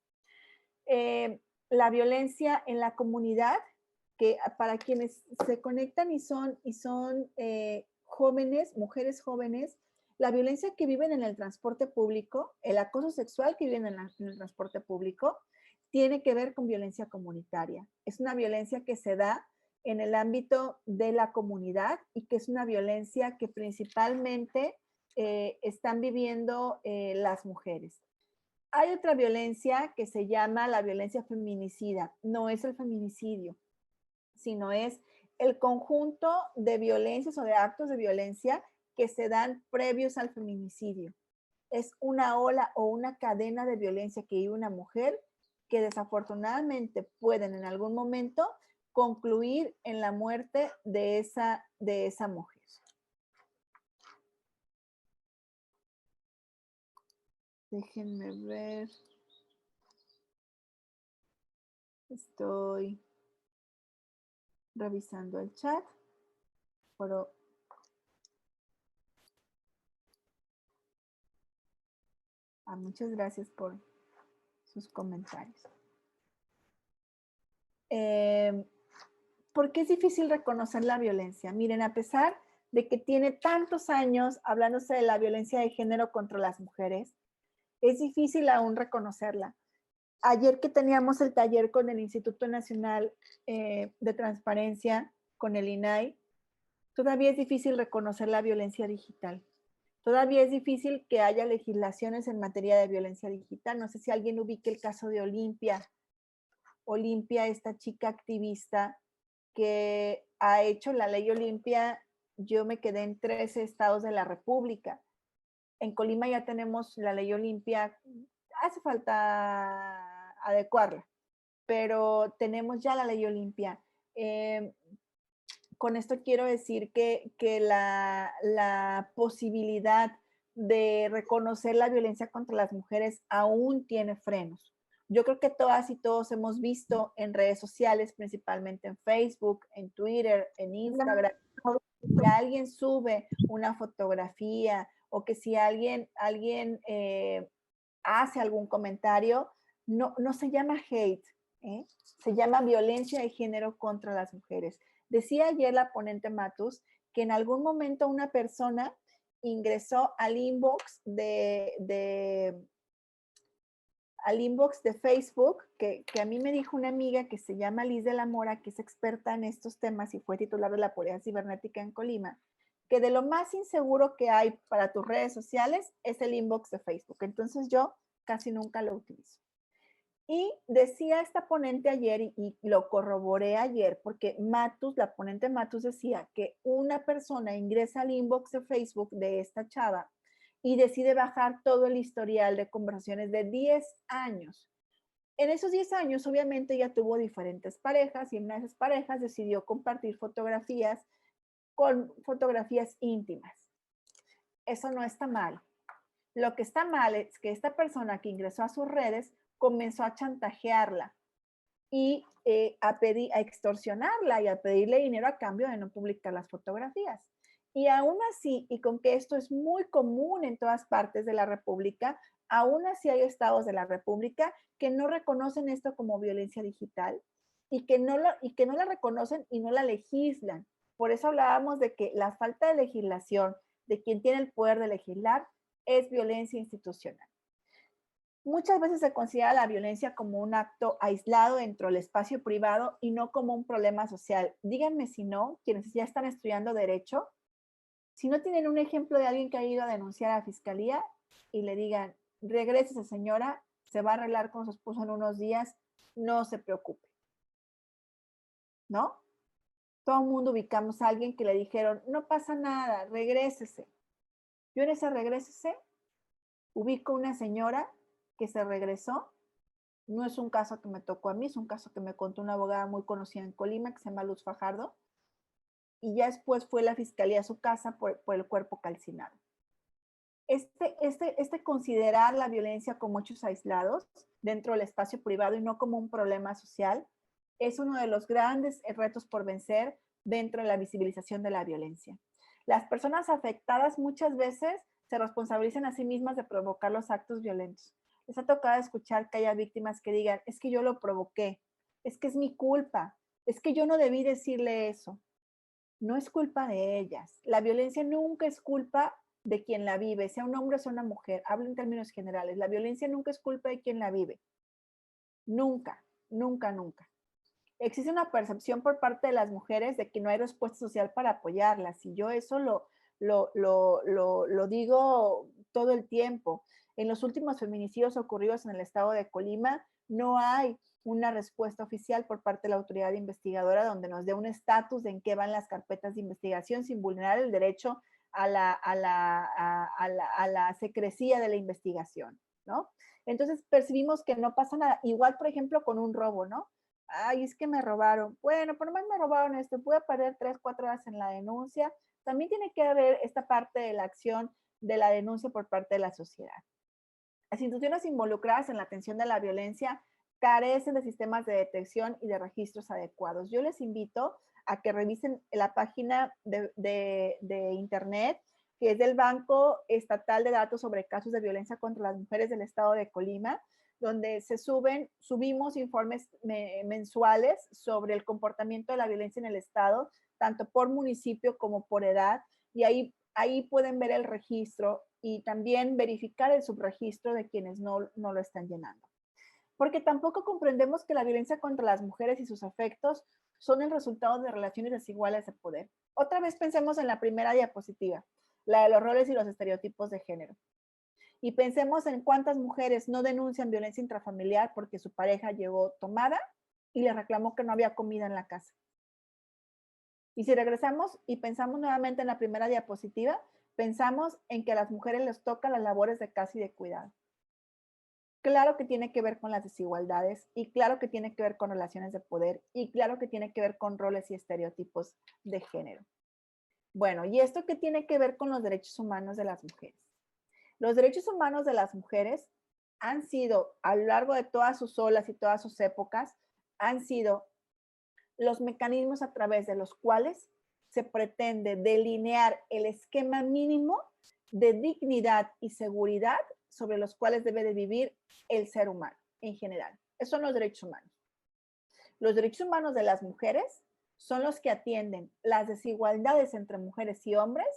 La violencia en la comunidad, que para quienes se conectan y son jóvenes, mujeres jóvenes, la violencia que viven en el transporte público, el acoso sexual que viven en el transporte público, tiene que ver con violencia comunitaria. Es una violencia que se da en el ámbito de la comunidad y que es una violencia que principalmente están viviendo las mujeres. Hay otra violencia que se llama la violencia feminicida. No es el feminicidio, sino es el conjunto de violencias o de actos de violencia que se dan previos al feminicidio. Es una ola o una cadena de violencia que vive una mujer que desafortunadamente pueden en algún momento concluir en la muerte de esa mujer. Déjenme ver. Estoy revisando el chat. Pero muchas gracias por sus comentarios. ¿Por qué es difícil reconocer la violencia? Miren, a pesar de que tiene tantos años hablándose de la violencia de género contra las mujeres, es difícil aún reconocerla. Ayer que teníamos el taller con el Instituto Nacional de Transparencia, con el INAI, todavía es difícil reconocer la violencia digital. Todavía es difícil que haya legislaciones en materia de violencia digital. No sé si alguien ubique el caso de Olimpia. Olimpia, esta chica activista que ha hecho la ley Olimpia, yo me quedé en 13 estados de la República. En Colima ya tenemos la ley Olimpia, hace falta adecuarla, pero tenemos ya la ley Olimpia. Con esto quiero decir que la posibilidad de reconocer la violencia contra las mujeres aún tiene frenos. Yo creo que todas y todos hemos visto en redes sociales, principalmente en Facebook, en Twitter, en Instagram, que alguien sube una fotografía o que si alguien hace algún comentario, no se llama hate, se llama violencia de género contra las mujeres. Decía ayer la ponente Matus que en algún momento una persona ingresó al inbox al inbox de Facebook, que a mí me dijo una amiga que se llama Liz de la Mora, que es experta en estos temas y fue titular de la Policía Cibernética en Colima, que de lo más inseguro que hay para tus redes sociales es el inbox de Facebook. Entonces yo casi nunca lo utilizo. Y decía esta ponente ayer, y lo corroboré ayer, porque Matus, la ponente Matus decía que una persona ingresa al inbox de Facebook de esta chava y decide bajar todo el historial de conversaciones de 10 años. En esos 10 años, obviamente, ella tuvo diferentes parejas y en una de esas parejas decidió compartir fotografías con fotografías íntimas. Eso no está mal. Lo que está mal es que esta persona que ingresó a sus redes comenzó a chantajearla y a extorsionarla y a pedirle dinero a cambio de no publicar las fotografías. Y aún así, y con que esto es muy común en todas partes de la República, aún así hay estados de la República que no reconocen esto como violencia digital y que no la reconocen y no la legislan. Por eso hablábamos de que la falta de legislación de quien tiene el poder de legislar es violencia institucional. Muchas veces se considera la violencia como un acto aislado dentro del espacio privado y no como un problema social. Díganme si no, quienes ya están estudiando derecho, si no tienen un ejemplo de alguien que ha ido a denunciar a la fiscalía y le digan, regrese esa señora, se va a arreglar con su esposo en unos días, no se preocupe. ¿No? Todo el mundo ubicamos a alguien que le dijeron, no pasa nada, regrésese. Yo en ese regrésese ubico una señora que se regresó. No es un caso que me tocó a mí, es un caso que me contó una abogada muy conocida en Colima que se llama Luz Fajardo. Y ya después fue la fiscalía a su casa por el cuerpo calcinado. Considerar la violencia como hechos aislados dentro del espacio privado y no como un problema social es uno de los grandes retos por vencer dentro de la visibilización de la violencia. Las personas afectadas muchas veces se responsabilizan a sí mismas de provocar los actos violentos. Les ha tocado escuchar que haya víctimas que digan, es que yo lo provoqué, es que es mi culpa, es que yo no debí decirle eso. No es culpa de ellas. La violencia nunca es culpa de quien la vive, sea un hombre o sea una mujer. Hablo en términos generales. La violencia nunca es culpa de quien la vive. Nunca, nunca, nunca. Existe una percepción por parte de las mujeres de que no hay respuesta social para apoyarlas. Y yo eso lo digo todo el tiempo. En los últimos feminicidios ocurridos en el estado de Colima, no hay una respuesta oficial por parte de la autoridad investigadora donde nos dé un estatus de en qué van las carpetas de investigación sin vulnerar el derecho a la secrecía de la investigación, ¿no? Entonces percibimos que no pasa nada. Igual, por ejemplo, con un robo, ¿no? Ay, es que me robaron. Bueno, por lo menos me robaron esto. Voy a perder 3, 4 horas en la denuncia. También tiene que haber esta parte de la acción de la denuncia por parte de la sociedad. Las instituciones involucradas en la atención de la violencia carecen de sistemas de detección y de registros adecuados. Yo les invito a que revisen la página de internet, que es del Banco Estatal de Datos sobre Casos de Violencia contra las Mujeres del Estado de Colima, donde subimos informes mensuales sobre el comportamiento de la violencia en el Estado, tanto por municipio como por edad, y ahí pueden ver el registro y también verificar el subregistro de quienes no lo están llenando. Porque tampoco comprendemos que la violencia contra las mujeres y sus efectos son el resultado de relaciones desiguales de poder. Otra vez pensemos en la primera diapositiva, la de los roles y los estereotipos de género. Y pensemos en cuántas mujeres no denuncian violencia intrafamiliar porque su pareja llegó tomada y le reclamó que no había comida en la casa. Y si regresamos y pensamos nuevamente en la primera diapositiva, pensamos en que a las mujeres les toca las labores de casa y de cuidado. Claro que tiene que ver con las desigualdades y claro que tiene que ver con relaciones de poder y claro que tiene que ver con roles y estereotipos de género. Bueno, ¿y esto qué tiene que ver con los derechos humanos de las mujeres? Los derechos humanos de las mujeres han sido, a lo largo de todas sus olas y todas sus épocas, han sido los mecanismos a través de los cuales se pretende delinear el esquema mínimo de dignidad y seguridad sobre los cuales debe de vivir el ser humano en general. Esos son los derechos humanos. Los derechos humanos de las mujeres son los que atienden las desigualdades entre mujeres y hombres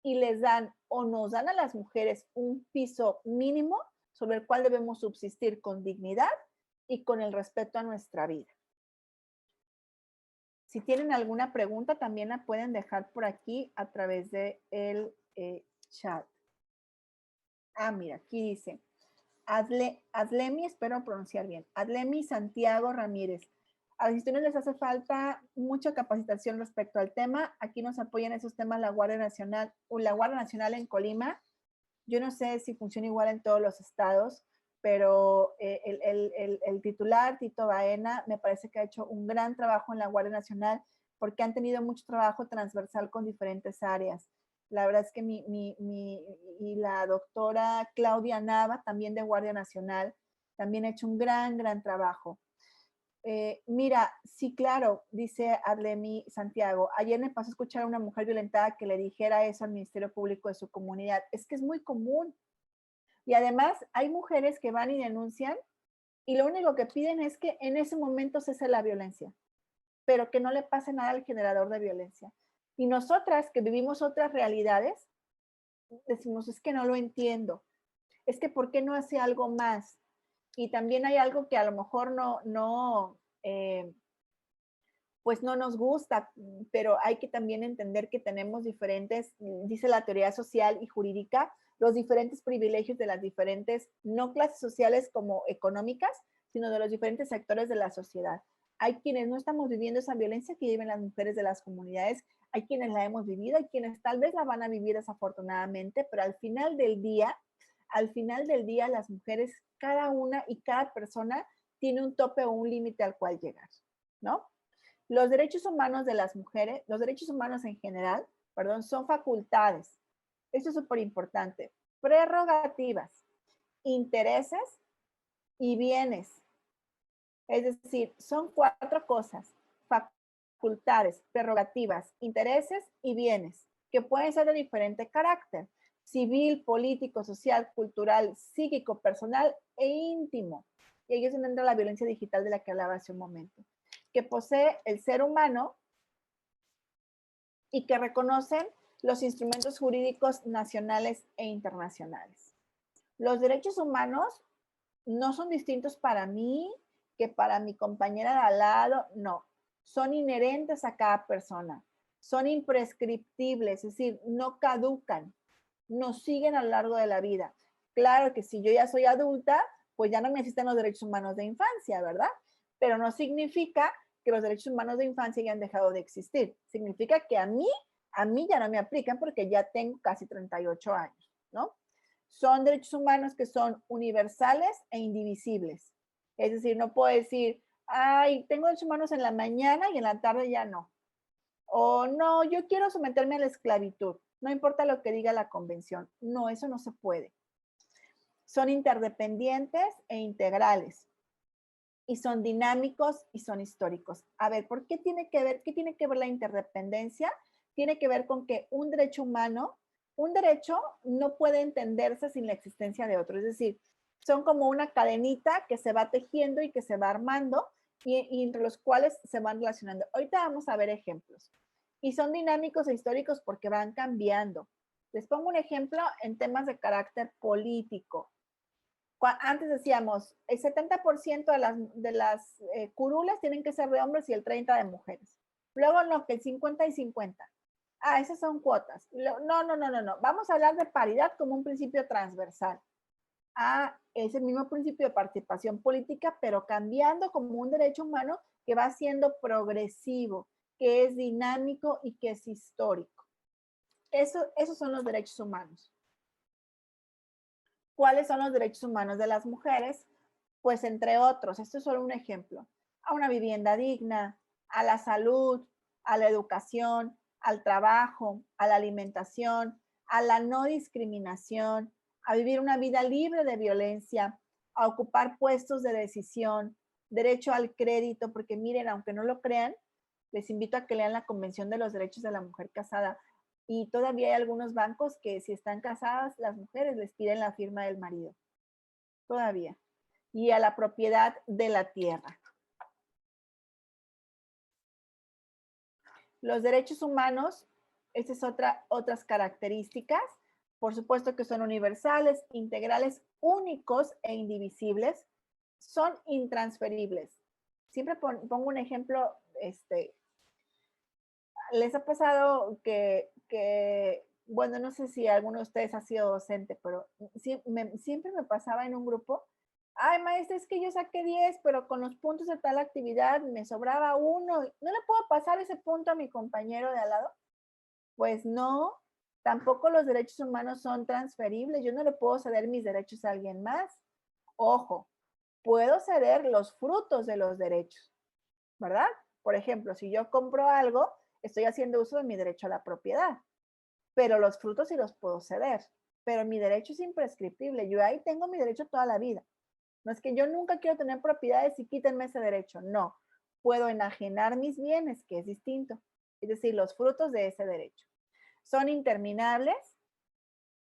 y les dan o nos dan a las mujeres un piso mínimo sobre el cual debemos subsistir con dignidad y con el respeto a nuestra vida. Si tienen alguna pregunta, también la pueden dejar por aquí a través del chat. Mira, aquí dice, Adlemi, espero pronunciar bien, Adlemi Santiago Ramírez. A las instituciones les hace falta mucha capacitación respecto al tema. Aquí nos apoyan esos temas la Guardia Nacional en Colima. Yo no sé si funciona igual en todos los estados, pero el titular, Tito Baena, me parece que ha hecho un gran trabajo en la Guardia Nacional porque han tenido mucho trabajo transversal con diferentes áreas. La verdad es que y la doctora Claudia Nava, también de Guardia Nacional, también ha hecho un gran trabajo. Mira, sí, claro, dice Adlemi Santiago, ayer me pasó a escuchar a una mujer violentada que le dijera eso al Ministerio Público de su comunidad. Es que es muy común. Y además hay mujeres que van y denuncian y lo único que piden es que en ese momento cese la violencia, pero que no le pase nada al generador de violencia. Y nosotras que vivimos otras realidades, decimos, es que no lo entiendo. Es que ¿por qué no hace algo más? Y también hay algo que a lo mejor pues no nos gusta, pero hay que también entender que tenemos diferentes, dice la teoría social y jurídica, los diferentes privilegios de las diferentes, no clases sociales como económicas, sino de los diferentes sectores de la sociedad. Hay quienes no estamos viviendo esa violencia que viven las mujeres de las comunidades, hay quienes la hemos vivido, hay quienes tal vez la van a vivir desafortunadamente, pero al final del día las mujeres, cada una y cada persona tiene un tope o un límite al cual llegar, ¿no? Los derechos humanos de las mujeres, los derechos humanos en general, perdón, son facultades. Esto es súper importante. Prerrogativas, intereses y bienes. Es decir, son 4 cosas. Facultades, prerrogativas, intereses y bienes, que pueden ser de diferente carácter. Civil, político, social, cultural, psíquico, personal e íntimo. Y ahí es donde entra la violencia digital de la que hablaba hace un momento, que posee el ser humano y que reconocen los instrumentos jurídicos nacionales e internacionales. Los derechos humanos no son distintos para mí que para mi compañera de al lado, no, son inherentes a cada persona, son imprescriptibles, es decir, no caducan, nos siguen a lo largo de la vida. Claro que si yo ya soy adulta, pues ya no me existen los derechos humanos de infancia, ¿verdad? pero no significa que los derechos humanos de infancia hayan dejado de existir. Significa que a mí ya no me aplican porque ya tengo casi 38 años, ¿no? Son derechos humanos que son universales e indivisibles. Es decir, no puedo decir, ay, tengo derechos humanos en la mañana y en la tarde ya no. O no, yo quiero someterme a la esclavitud. No importa lo que diga la convención. No, eso no se puede. Son interdependientes e integrales. Y son dinámicos y son históricos. A ver, ¿por qué tiene que ver, qué tiene que ver la interdependencia? Tiene que ver con que un derecho humano, un derecho no puede entenderse sin la existencia de otro. Es decir, son como una cadenita que se va tejiendo y que se va armando y entre los cuales se van relacionando. Ahorita vamos a ver ejemplos. Y son dinámicos e históricos porque van cambiando. Les pongo un ejemplo en temas de carácter político. Antes decíamos, el 70% de las curules tienen que ser de hombres y el 30% de mujeres. Luego no, que el 50 y 50. Ah, esas son cuotas. No. Vamos a hablar de paridad como un principio transversal. Ah, es el mismo principio de participación política, pero cambiando como un derecho humano que va siendo progresivo, que es dinámico y que es histórico. Esos son los derechos humanos. ¿Cuáles son los derechos humanos de las mujeres? Pues entre otros, esto es solo un ejemplo, a una vivienda digna, a la salud, a la educación, al trabajo, a la alimentación, a la no discriminación, a vivir una vida libre de violencia, a ocupar puestos de decisión, derecho al crédito, porque miren, aunque no lo crean, les invito a que lean la Convención de los Derechos de la Mujer Casada. Y todavía hay algunos bancos que si están casadas las mujeres les piden la firma del marido. Todavía. Y a la propiedad de la tierra. Los derechos humanos, estas son otras características. Por supuesto que son universales, integrales, únicos e indivisibles. Son intransferibles. Siempre pongo un ejemplo, ¿les ha pasado que, bueno, no sé si alguno de ustedes ha sido docente, pero siempre me pasaba en un grupo, ay, maestra, es que yo saqué 10, pero con los puntos de tal actividad me sobraba 1, ¿no le puedo pasar ese punto a mi compañero de al lado? Pues no, tampoco los derechos humanos son transferibles, yo no le puedo ceder mis derechos a alguien más. Ojo, puedo ceder los frutos de los derechos, ¿verdad? Por ejemplo, si yo compro algo, estoy haciendo uso de mi derecho a la propiedad, pero los frutos sí los puedo ceder, pero mi derecho es imprescriptible, yo ahí tengo mi derecho toda la vida. No es que yo nunca quiero tener propiedades y quítenme ese derecho, no. Puedo enajenar mis bienes, que es distinto, es decir, los frutos de ese derecho. Son interminables,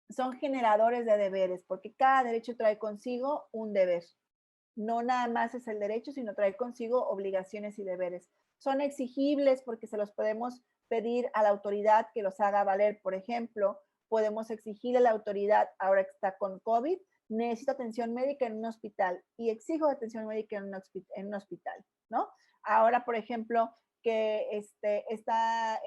son generadores de deberes, porque cada derecho trae consigo un deber. No nada más es el derecho, sino trae consigo obligaciones y deberes. Son exigibles porque se los podemos pedir a la autoridad que los haga valer. Por ejemplo, podemos exigirle a la autoridad, ahora que está con COVID, necesito atención médica en un hospital y exijo atención médica en un hospital, ¿no? Ahora, por ejemplo, que esta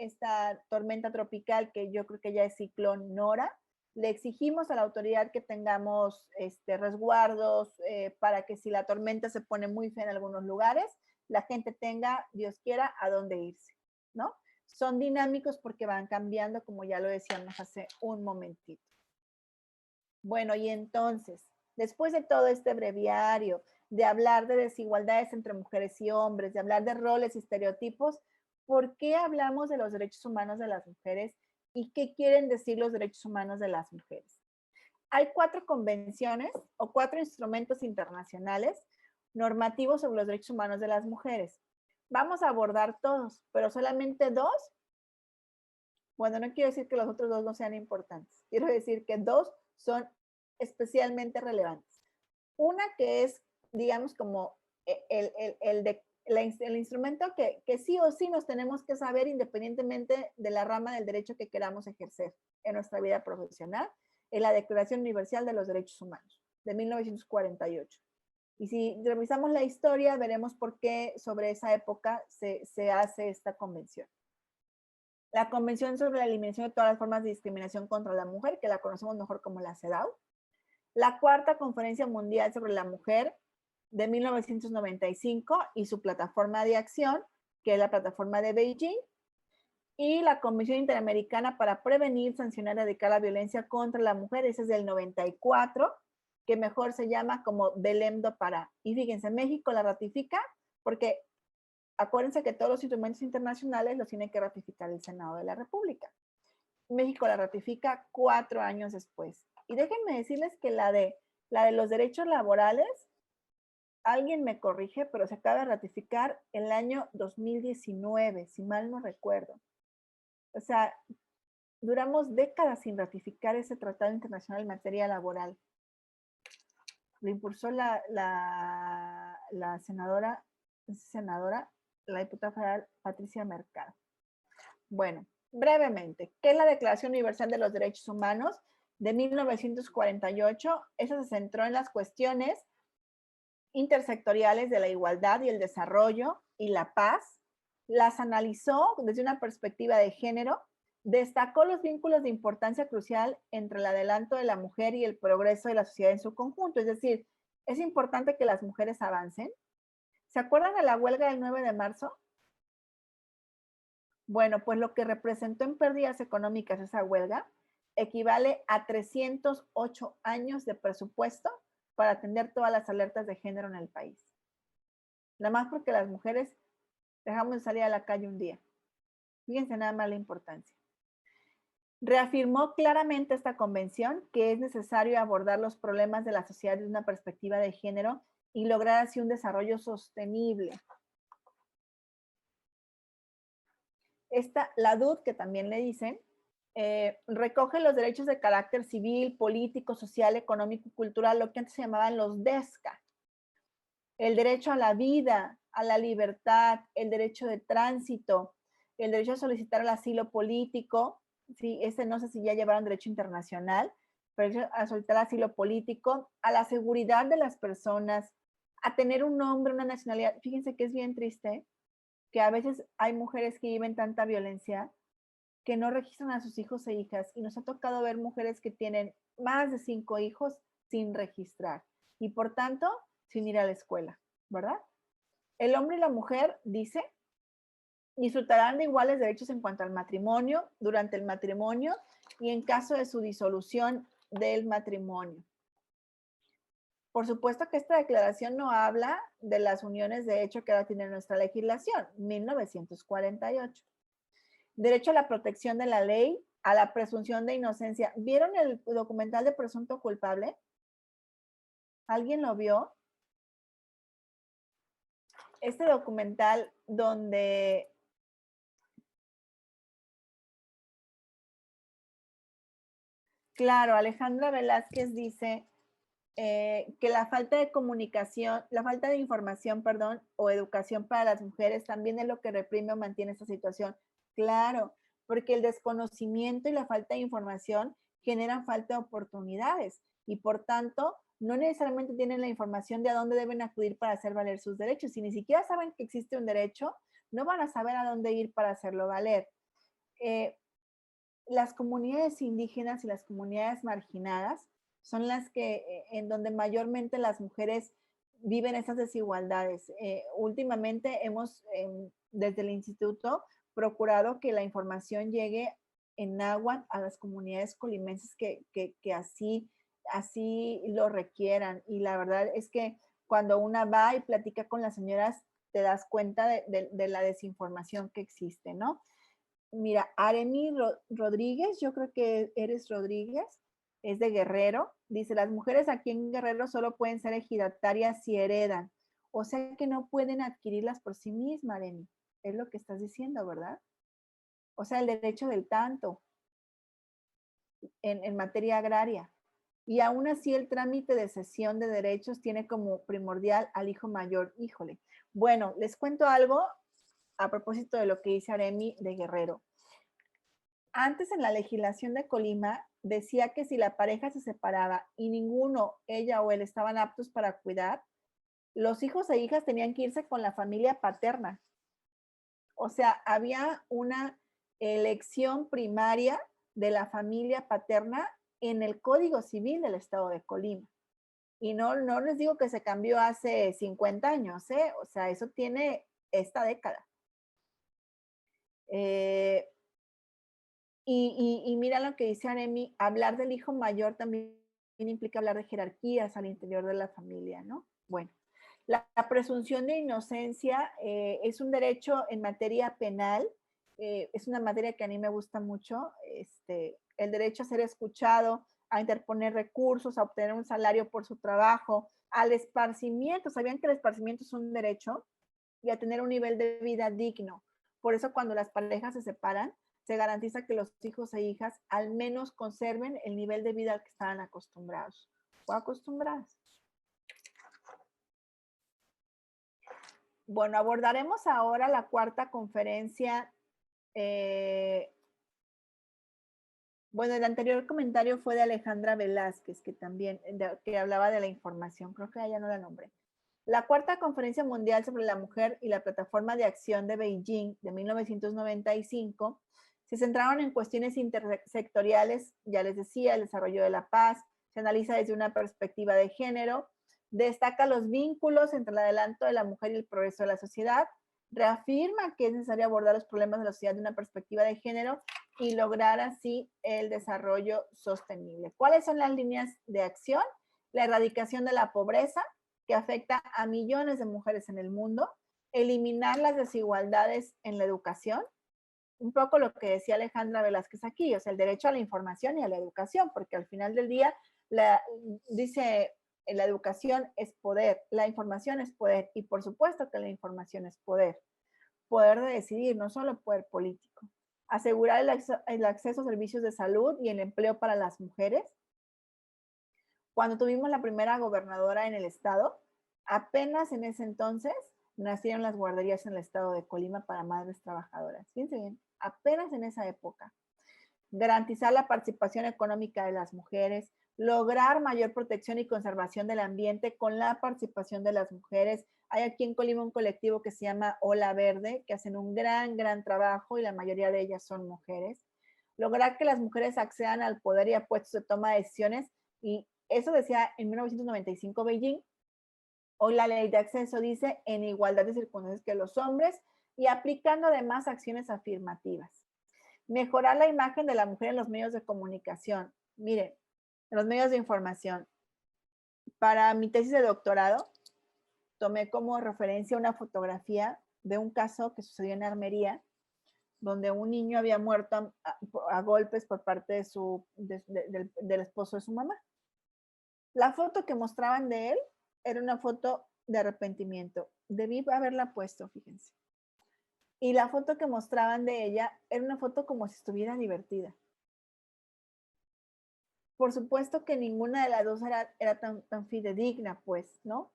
tormenta tropical, que yo creo que ya es ciclón Nora, le exigimos a la autoridad que tengamos resguardos para que si la tormenta se pone muy fea en algunos lugares, la gente tenga, Dios quiera, a dónde irse, ¿no? Son dinámicos porque van cambiando, como ya lo decíamos hace un momentito. Bueno, y entonces, después de todo este breviario, de hablar de desigualdades entre mujeres y hombres, de hablar de roles y estereotipos, ¿por qué hablamos de los derechos humanos de las mujeres y qué quieren decir los derechos humanos de las mujeres? Hay 4 convenciones o 4 instrumentos internacionales normativos sobre los derechos humanos de las mujeres. Vamos a abordar todos, pero solamente 2. Bueno, no quiero decir que los otros 2 no sean importantes. Quiero decir que 2 son especialmente relevantes. Una que es, digamos, como el instrumento que sí o sí nos tenemos que saber independientemente de la rama del derecho que queramos ejercer en nuestra vida profesional, es la Declaración Universal de los Derechos Humanos de 1948. Y si revisamos la historia, veremos por qué sobre esa época se hace esta convención. La Convención sobre la Eliminación de todas las formas de discriminación contra la mujer, que la conocemos mejor como la CEDAW. La 4ª Conferencia Mundial sobre la Mujer, de 1995 y su plataforma de acción, que es la plataforma de Beijing, y la Comisión Interamericana para Prevenir, Sancionar y Erradicar la Violencia contra la Mujer, ese es del 94, que mejor se llama como Belém do Pará. Y fíjense, México la ratifica porque acuérdense que todos los instrumentos internacionales los tiene que ratificar el Senado de la República. México la ratifica 4 años después. Y déjenme decirles que la de los derechos laborales, alguien me corrige, pero se acaba de ratificar el año 2019, si mal no recuerdo. O sea, duramos décadas sin ratificar ese tratado internacional en materia laboral. Lo impulsó la senadora, la diputada federal Patricia Mercado. Bueno, brevemente, ¿qué es la Declaración Universal de los Derechos Humanos de 1948? Eso se centró en las cuestiones intersectoriales de la igualdad y el desarrollo y la paz. Las analizó desde una perspectiva de género, destacó los vínculos de importancia crucial entre el adelanto de la mujer y el progreso de la sociedad en su conjunto. Es decir, es importante que las mujeres avancen. ¿Se acuerdan de la huelga del 9 de marzo? Bueno, pues lo que representó en pérdidas económicas esa huelga equivale a 308 años de presupuesto para atender todas las alertas de género en el país. Nada más porque las mujeres dejamos de salir a la calle un día. Fíjense nada más la importancia. Reafirmó claramente esta convención que es necesario abordar los problemas de la sociedad desde una perspectiva de género y lograr así un desarrollo sostenible. La DUD, que también le dicen, recoge los derechos de carácter civil, político, social, económico y cultural, lo que antes se llamaban los DESCA. El derecho a la vida, a la libertad, el derecho de tránsito, el derecho a solicitar el asilo político, ¿sí? Ese no sé si ya llevaron derecho internacional, pero a solicitar asilo político, a la seguridad de las personas, a tener un nombre, una nacionalidad. Fíjense que es bien triste que a veces hay mujeres que viven tanta violencia que no registran a sus hijos e hijas, y nos ha tocado ver mujeres que tienen más de 5 hijos sin registrar y por tanto sin ir a la escuela, ¿verdad? El hombre y la mujer, dice, disfrutarán de iguales derechos en cuanto al matrimonio, durante el matrimonio y en caso de su disolución del matrimonio. Por supuesto que esta declaración no habla de las uniones de hecho que ahora tiene nuestra legislación, 1948. Derecho a la protección de la ley, a la presunción de inocencia. ¿Vieron el documental de Presunto Culpable? ¿Alguien lo vio? Este documental donde claro, Alejandra Velázquez dice que la falta de comunicación, la falta de información, perdón, o educación para las mujeres también es lo que reprime o mantiene esta situación. Claro, porque el desconocimiento y la falta de información generan falta de oportunidades y por tanto no necesariamente tienen la información de a dónde deben acudir para hacer valer sus derechos. Si ni siquiera saben que existe un derecho, no van a saber a dónde ir para hacerlo valer. Las comunidades indígenas y las comunidades marginadas son las que en donde mayormente las mujeres viven esas desigualdades. Últimamente hemos, desde el instituto, procurado que la información llegue en náhuatl a las comunidades colimenses que así lo requieran. Y la verdad es que cuando una va y platica con las señoras, te das cuenta de la desinformación que existe, ¿no? Mira, Aremi Rodríguez, yo creo que eres Rodríguez, es de Guerrero. Dice, las mujeres aquí en Guerrero solo pueden ser ejidatarias si heredan. O sea que no pueden adquirirlas por sí mismas, Aremi. Es lo que estás diciendo, ¿verdad? O sea, el derecho del tanto en materia agraria. Y aún así el trámite de cesión de derechos tiene como primordial al hijo mayor. Híjole. Bueno, les cuento algo a propósito de lo que dice Aremi de Guerrero. Antes en la legislación de Colima decía que si la pareja se separaba y ninguno, ella o él, estaban aptos para cuidar, los hijos e hijas tenían que irse con la familia paterna. O sea, había una elección primaria de la familia paterna en el Código Civil del Estado de Colima. Y no les digo que se cambió hace 50 años, ¿eh? O sea, eso tiene esta década. Y mira lo que dice Aremi, hablar del hijo mayor también implica hablar de jerarquías al interior de la familia, ¿no? Bueno, la presunción de inocencia es un derecho en materia penal, es una materia que a mí me gusta mucho, el derecho a ser escuchado, a interponer recursos, a obtener un salario por su trabajo, al esparcimiento. ¿Sabían que el esparcimiento es un derecho? Y a tener un nivel de vida digno. Por eso cuando las parejas se separan, se garantiza que los hijos e hijas al menos conserven el nivel de vida al que estaban acostumbrados o acostumbradas. Bueno, abordaremos ahora la cuarta conferencia. Bueno, el anterior comentario fue de Alejandra Velázquez, que también que hablaba de la información. Creo que ella no la nombré. La cuarta conferencia mundial sobre la mujer y la plataforma de acción de Beijing de 1995 se centraron en cuestiones intersectoriales, ya les decía, el desarrollo de la paz, se analiza desde una perspectiva de género, destaca los vínculos entre el adelanto de la mujer y el progreso de la sociedad, reafirma que es necesario abordar los problemas de la sociedad de una perspectiva de género y lograr así el desarrollo sostenible. ¿Cuáles son las líneas de acción? La erradicación de la pobreza, que afecta a millones de mujeres en el mundo, eliminar las desigualdades en la educación, un poco lo que decía Alejandra Velázquez aquí, o sea, el derecho a la información y a la educación, porque al final del día dice la educación es poder, la información es poder, y por supuesto que la información es poder, poder de decidir, no solo poder político. Asegurar el acceso a servicios de salud y el empleo para las mujeres. Cuando tuvimos la primera gobernadora en el estado, apenas en ese entonces nacieron las guarderías en el estado de Colima para madres trabajadoras. Fíjense bien, apenas en esa época. Garantizar la participación económica de las mujeres, lograr mayor protección y conservación del ambiente con la participación de las mujeres. Hay aquí en Colima un colectivo que se llama Ola Verde, que hacen un gran trabajo y la mayoría de ellas son mujeres. Lograr que las mujeres accedan al poder y a puestos de toma de decisiones, y eso decía en 1995 Beijing. Hoy la ley de acceso dice en igualdad de circunstancias que los hombres y aplicando además acciones afirmativas. Mejorar la imagen de la mujer en los medios de comunicación. Miren, en los medios de información. Para mi tesis de doctorado, tomé como referencia una fotografía de un caso que sucedió en Armería, donde un niño había muerto a golpes por parte del esposo de su mamá. La foto que mostraban de él era una foto de arrepentimiento. Debí haberla puesto, fíjense. Y la foto que mostraban de ella era una foto como si estuviera divertida. Por supuesto que ninguna de las dos era tan fidedigna, pues, ¿no?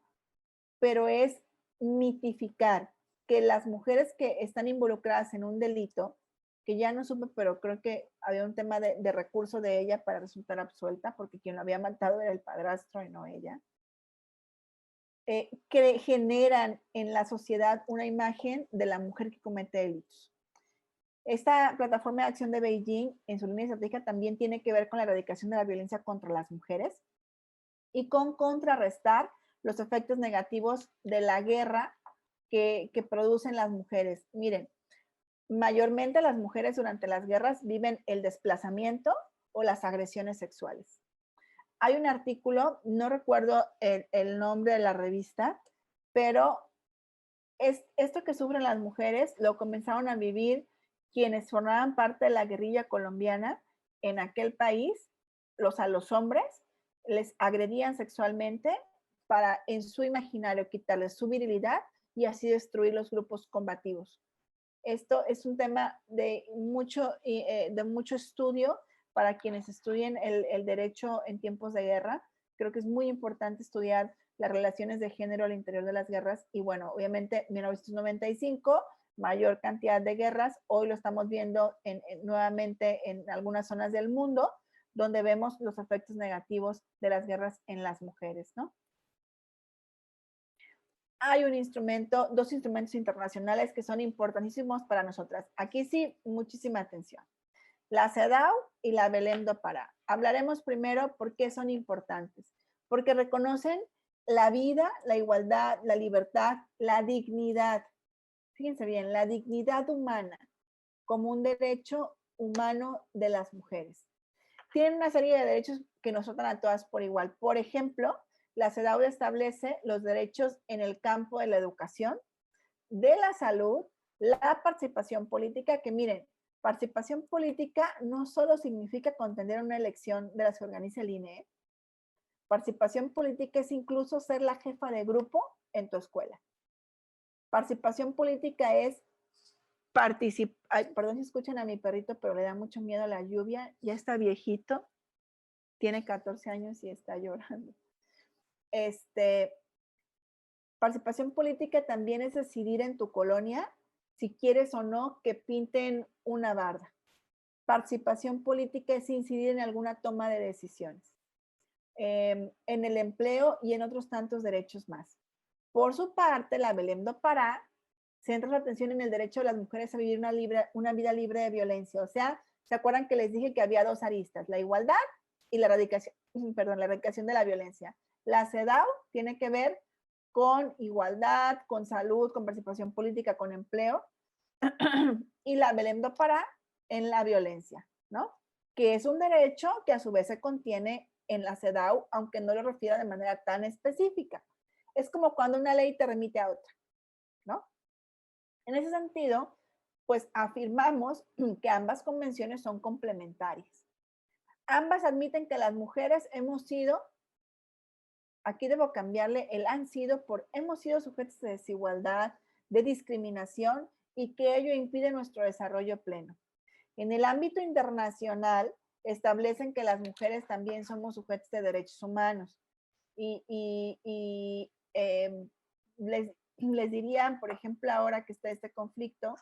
Pero es mitificar que las mujeres que están involucradas en un delito, que ya no supe, pero creo que había un tema de recurso de ella para resultar absuelta, porque quien lo había matado era el padrastro y no ella, que generan en la sociedad una imagen de la mujer que comete delitos. Esta plataforma de acción de Beijing, en su línea estratégica, también tiene que ver con la erradicación de la violencia contra las mujeres y con contrarrestar los efectos negativos de la guerra que producen las mujeres. Miren, mayormente las mujeres durante las guerras viven el desplazamiento o las agresiones sexuales. Hay un artículo, no recuerdo el nombre de la revista, pero esto que sufren las mujeres lo comenzaron a vivir quienes formaban parte de la guerrilla colombiana en aquel país. A los hombres les agredían sexualmente para en su imaginario quitarles su virilidad y así destruir los grupos combativos. Esto es un tema de mucho estudio para quienes estudien el derecho en tiempos de guerra. Creo que es muy importante estudiar las relaciones de género al interior de las guerras. Y bueno, obviamente 1995, mayor cantidad de guerras. Hoy lo estamos viendo nuevamente en algunas zonas del mundo, donde vemos los efectos negativos de las guerras en las mujeres, ¿no? Hay dos instrumentos internacionales que son importantísimos para nosotras. Aquí sí, muchísima atención. La CEDAW y la Belém do Pará. Hablaremos primero por qué son importantes. porque reconocen la vida, la igualdad, la libertad, la dignidad. Fíjense bien, la dignidad humana como un derecho humano de las mujeres. Tienen una serie de derechos que nos tratan a todas por igual. Por ejemplo, la CEDAW establece los derechos en el campo de la educación, de la salud, la participación política, que miren, participación política no solo significa contender una elección de las que organiza el INE. Participación política es incluso ser la jefa de grupo en tu escuela. Participación política es participar. Perdón si escuchan a mi perrito, pero le da mucho miedo a la lluvia. Ya está viejito, tiene 14 años y está llorando. Participación política también es decidir en tu colonia si quieres o no que pinten una barda. Participación política es incidir en alguna toma de decisiones, en el empleo y en otros tantos derechos más. Por su parte, la Belém do Pará centra su atención en el derecho de las mujeres a vivir una vida libre de violencia. O sea, ¿se acuerdan que les dije que había dos aristas? La igualdad y la erradicación de la violencia. La CEDAW tiene que ver con igualdad, con salud, con participación política, con empleo. Y la Belém do Pará en la violencia, ¿no? Que es un derecho que a su vez se contiene en la CEDAW, aunque no lo refiera de manera tan específica. Es como cuando una ley te remite a otra, ¿no? En ese sentido, pues afirmamos que ambas convenciones son complementarias. Ambas admiten que las mujeres hemos sido, aquí debo cambiarle el han sido por hemos sido sujetos de desigualdad, de discriminación y que ello impide nuestro desarrollo pleno. En el ámbito internacional, establecen que las mujeres también somos sujetos de derechos humanos. Les dirían, por ejemplo, ahora que está este conflicto,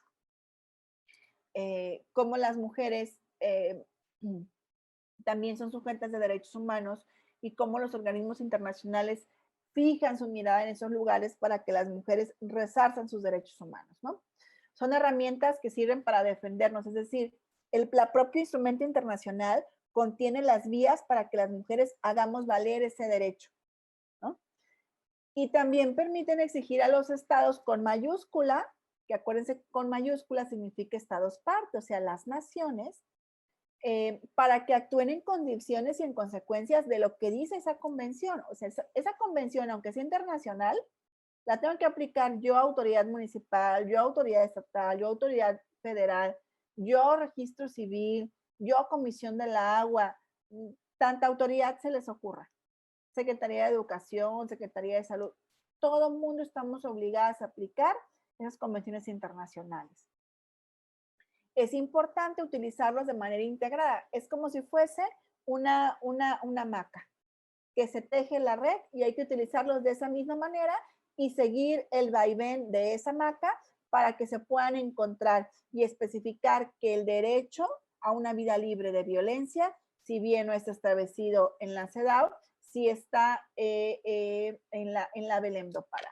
cómo las mujeres también son sujetas de derechos humanos y cómo los organismos internacionales fijan su mirada en esos lugares para que las mujeres resarzan sus derechos humanos, ¿no? Son herramientas que sirven para defendernos, es decir, el propio instrumento internacional contiene las vías para que las mujeres hagamos valer ese derecho, ¿no? Y también permiten exigir a los estados con mayúscula, que acuérdense, con mayúscula significa estados parte, o sea, las naciones, para que actúen en condiciones y en consecuencias de lo que dice esa convención. O sea, esa convención, aunque sea internacional, la tengo que aplicar yo, autoridad municipal, yo, autoridad estatal, yo, autoridad federal, yo, registro civil, yo, comisión del agua, tanta autoridad se les ocurra. Secretaría de Educación, Secretaría de Salud, todo el mundo estamos obligadas a aplicar esas convenciones internacionales. Es importante utilizarlos de manera integrada. Es como si fuese una hamaca que se teje la red y hay que utilizarlos de esa misma manera y seguir el vaivén de esa hamaca para que se puedan encontrar y especificar que el derecho a una vida libre de violencia, si bien no está establecido en la CEDAW, sí está en la Belém do Pará.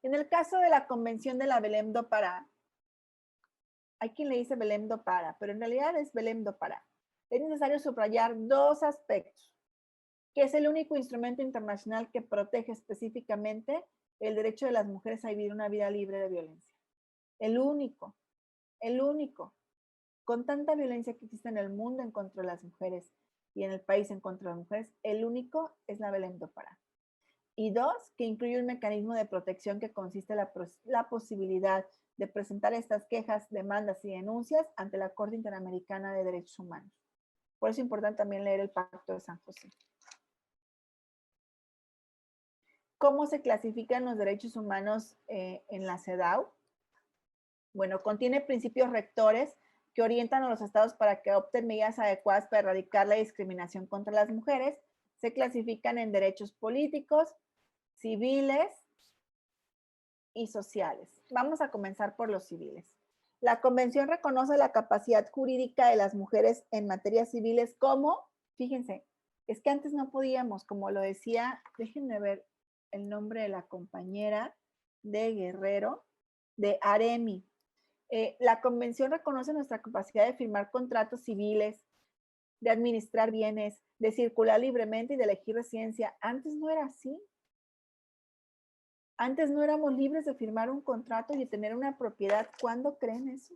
En el caso de la Convención de la Belém do Pará, hay quien le dice Belém do Pará, pero en realidad es Belém do Pará. Es necesario subrayar dos aspectos, que es el único instrumento internacional que protege específicamente el derecho de las mujeres a vivir una vida libre de violencia. El único. Con tanta violencia que existe en el mundo en contra de las mujeres y en el país en contra de las mujeres, el único es la Belém do Pará. Y dos, que incluye un mecanismo de protección que consiste en la posibilidad de presentar estas quejas, demandas y denuncias ante la Corte Interamericana de Derechos Humanos. Por eso es importante también leer el Pacto de San José. ¿Cómo se clasifican los derechos humanos en la CEDAW? Bueno, contiene principios rectores que orientan a los estados para que adopten medidas adecuadas para erradicar la discriminación contra las mujeres. Se clasifican en derechos políticos, civiles y sociales. Vamos a comenzar por los civiles. La Convención reconoce la capacidad jurídica de las mujeres en materias civiles como, fíjense, es que antes no podíamos, como lo decía, déjenme ver el nombre de la compañera de Guerrero, de Aremi. La Convención reconoce nuestra capacidad de firmar contratos civiles, de administrar bienes, de circular libremente y de elegir residencia. Antes no era así. Antes no éramos libres de firmar un contrato y de tener una propiedad. ¿Cuándo creen eso?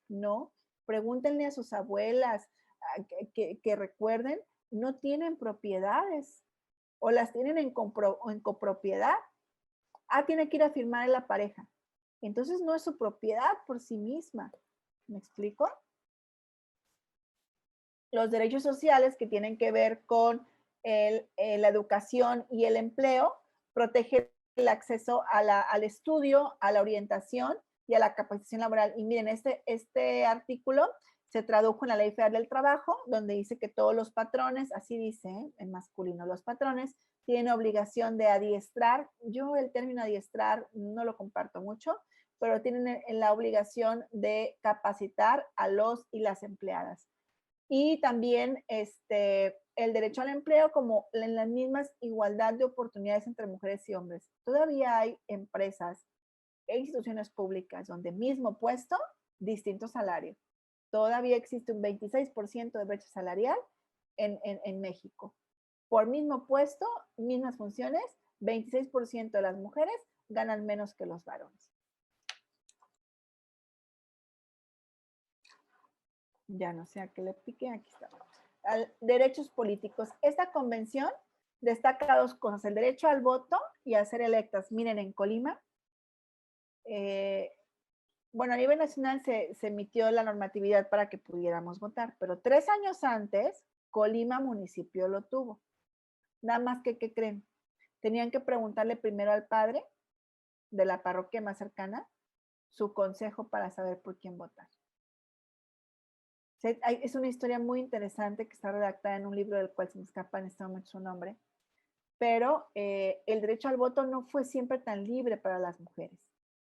No. Pregúntenle a sus abuelas que recuerden, no tienen propiedades o las tienen en copropiedad. Tiene que ir a firmar en la pareja. Entonces no es su propiedad por sí misma. ¿Me explico? Los derechos sociales que tienen que ver con la educación y el empleo protegen el acceso al estudio, a la orientación y a la capacitación laboral. Y miren, este artículo se tradujo en la Ley Federal del Trabajo, donde dice que todos los patrones, así dice en masculino, los patrones tienen obligación de adiestrar. Yo el término adiestrar no lo comparto mucho, pero tienen la obligación de capacitar a los y las empleadas. Y también el derecho al empleo como en las mismas igualdad de oportunidades entre mujeres y hombres. Todavía hay empresas e instituciones públicas donde mismo puesto, distinto salario. Todavía existe un 26% de brecha salarial en México. Por mismo puesto, mismas funciones, 26% de las mujeres ganan menos que los varones. Ya no sé a qué le piqué, aquí está. Derechos políticos. Esta convención destaca dos cosas, el derecho al voto y a ser electas. Miren, en Colima, bueno, a nivel nacional se emitió la normatividad para que pudiéramos votar, pero 3 años antes, Colima municipio lo tuvo. Nada más que, ¿qué creen? Tenían que preguntarle primero al padre de la parroquia más cercana su consejo para saber por quién votar. Es una historia muy interesante que está redactada en un libro del cual se me escapa en este momento su nombre, pero el derecho al voto no fue siempre tan libre para las mujeres,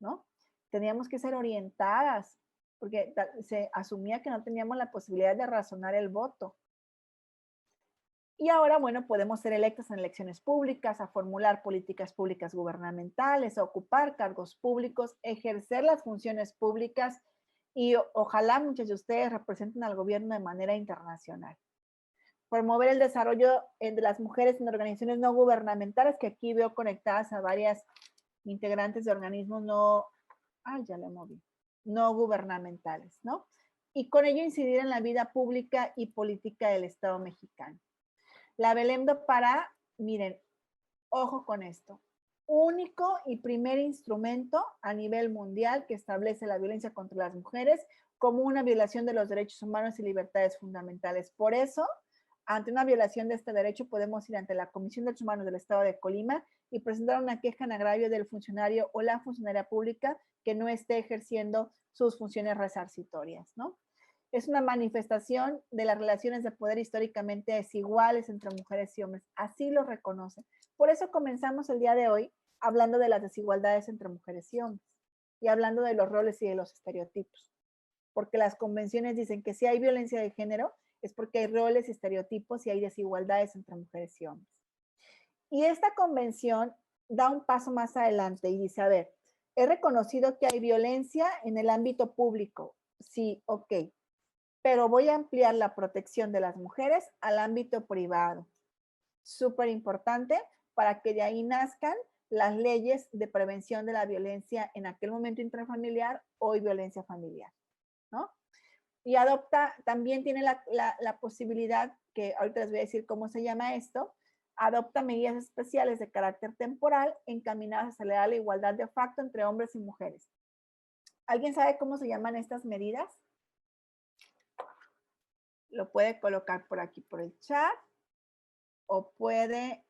¿no? Teníamos que ser orientadas, porque se asumía que no teníamos la posibilidad de razonar el voto. Y ahora, bueno, podemos ser electas en elecciones públicas, a formular políticas públicas gubernamentales, a ocupar cargos públicos, ejercer las funciones públicas y ojalá muchos de ustedes representen al gobierno de manera internacional. Promover el desarrollo de las mujeres en organizaciones no gubernamentales, que aquí veo conectadas a varias integrantes de organismos no gubernamentales, ¿no? Y con ello incidir en la vida pública y política del Estado mexicano. La Belém do Pará, miren, ojo con esto, único y primer instrumento a nivel mundial que establece la violencia contra las mujeres como una violación de los derechos humanos y libertades fundamentales. Por eso, ante una violación de este derecho, podemos ir ante la Comisión de Derechos Humanos del Estado de Colima y presentar una queja en agravio del funcionario o la funcionaria pública que no esté ejerciendo sus funciones resarcitorias, ¿no? Es una manifestación de las relaciones de poder históricamente desiguales entre mujeres y hombres. Así lo reconoce. Por eso comenzamos el día de hoy hablando de las desigualdades entre mujeres y hombres y hablando de los roles y de los estereotipos. Porque las convenciones dicen que si hay violencia de género es porque hay roles y estereotipos y hay desigualdades entre mujeres y hombres. Y esta convención da un paso más adelante y dice, a ver, he reconocido que hay violencia en el ámbito público. Sí, ok. Pero voy a ampliar la protección de las mujeres al ámbito privado. Súper importante para que de ahí nazcan las leyes de prevención de la violencia en aquel momento intrafamiliar, hoy violencia familiar, ¿no? Y adopta, también tiene la posibilidad, que ahorita les voy a decir cómo se llama esto, adopta medidas especiales de carácter temporal encaminadas a acelerar la igualdad de facto entre hombres y mujeres. ¿Alguien sabe cómo se llaman estas medidas? Lo puede colocar por aquí por el chat o puede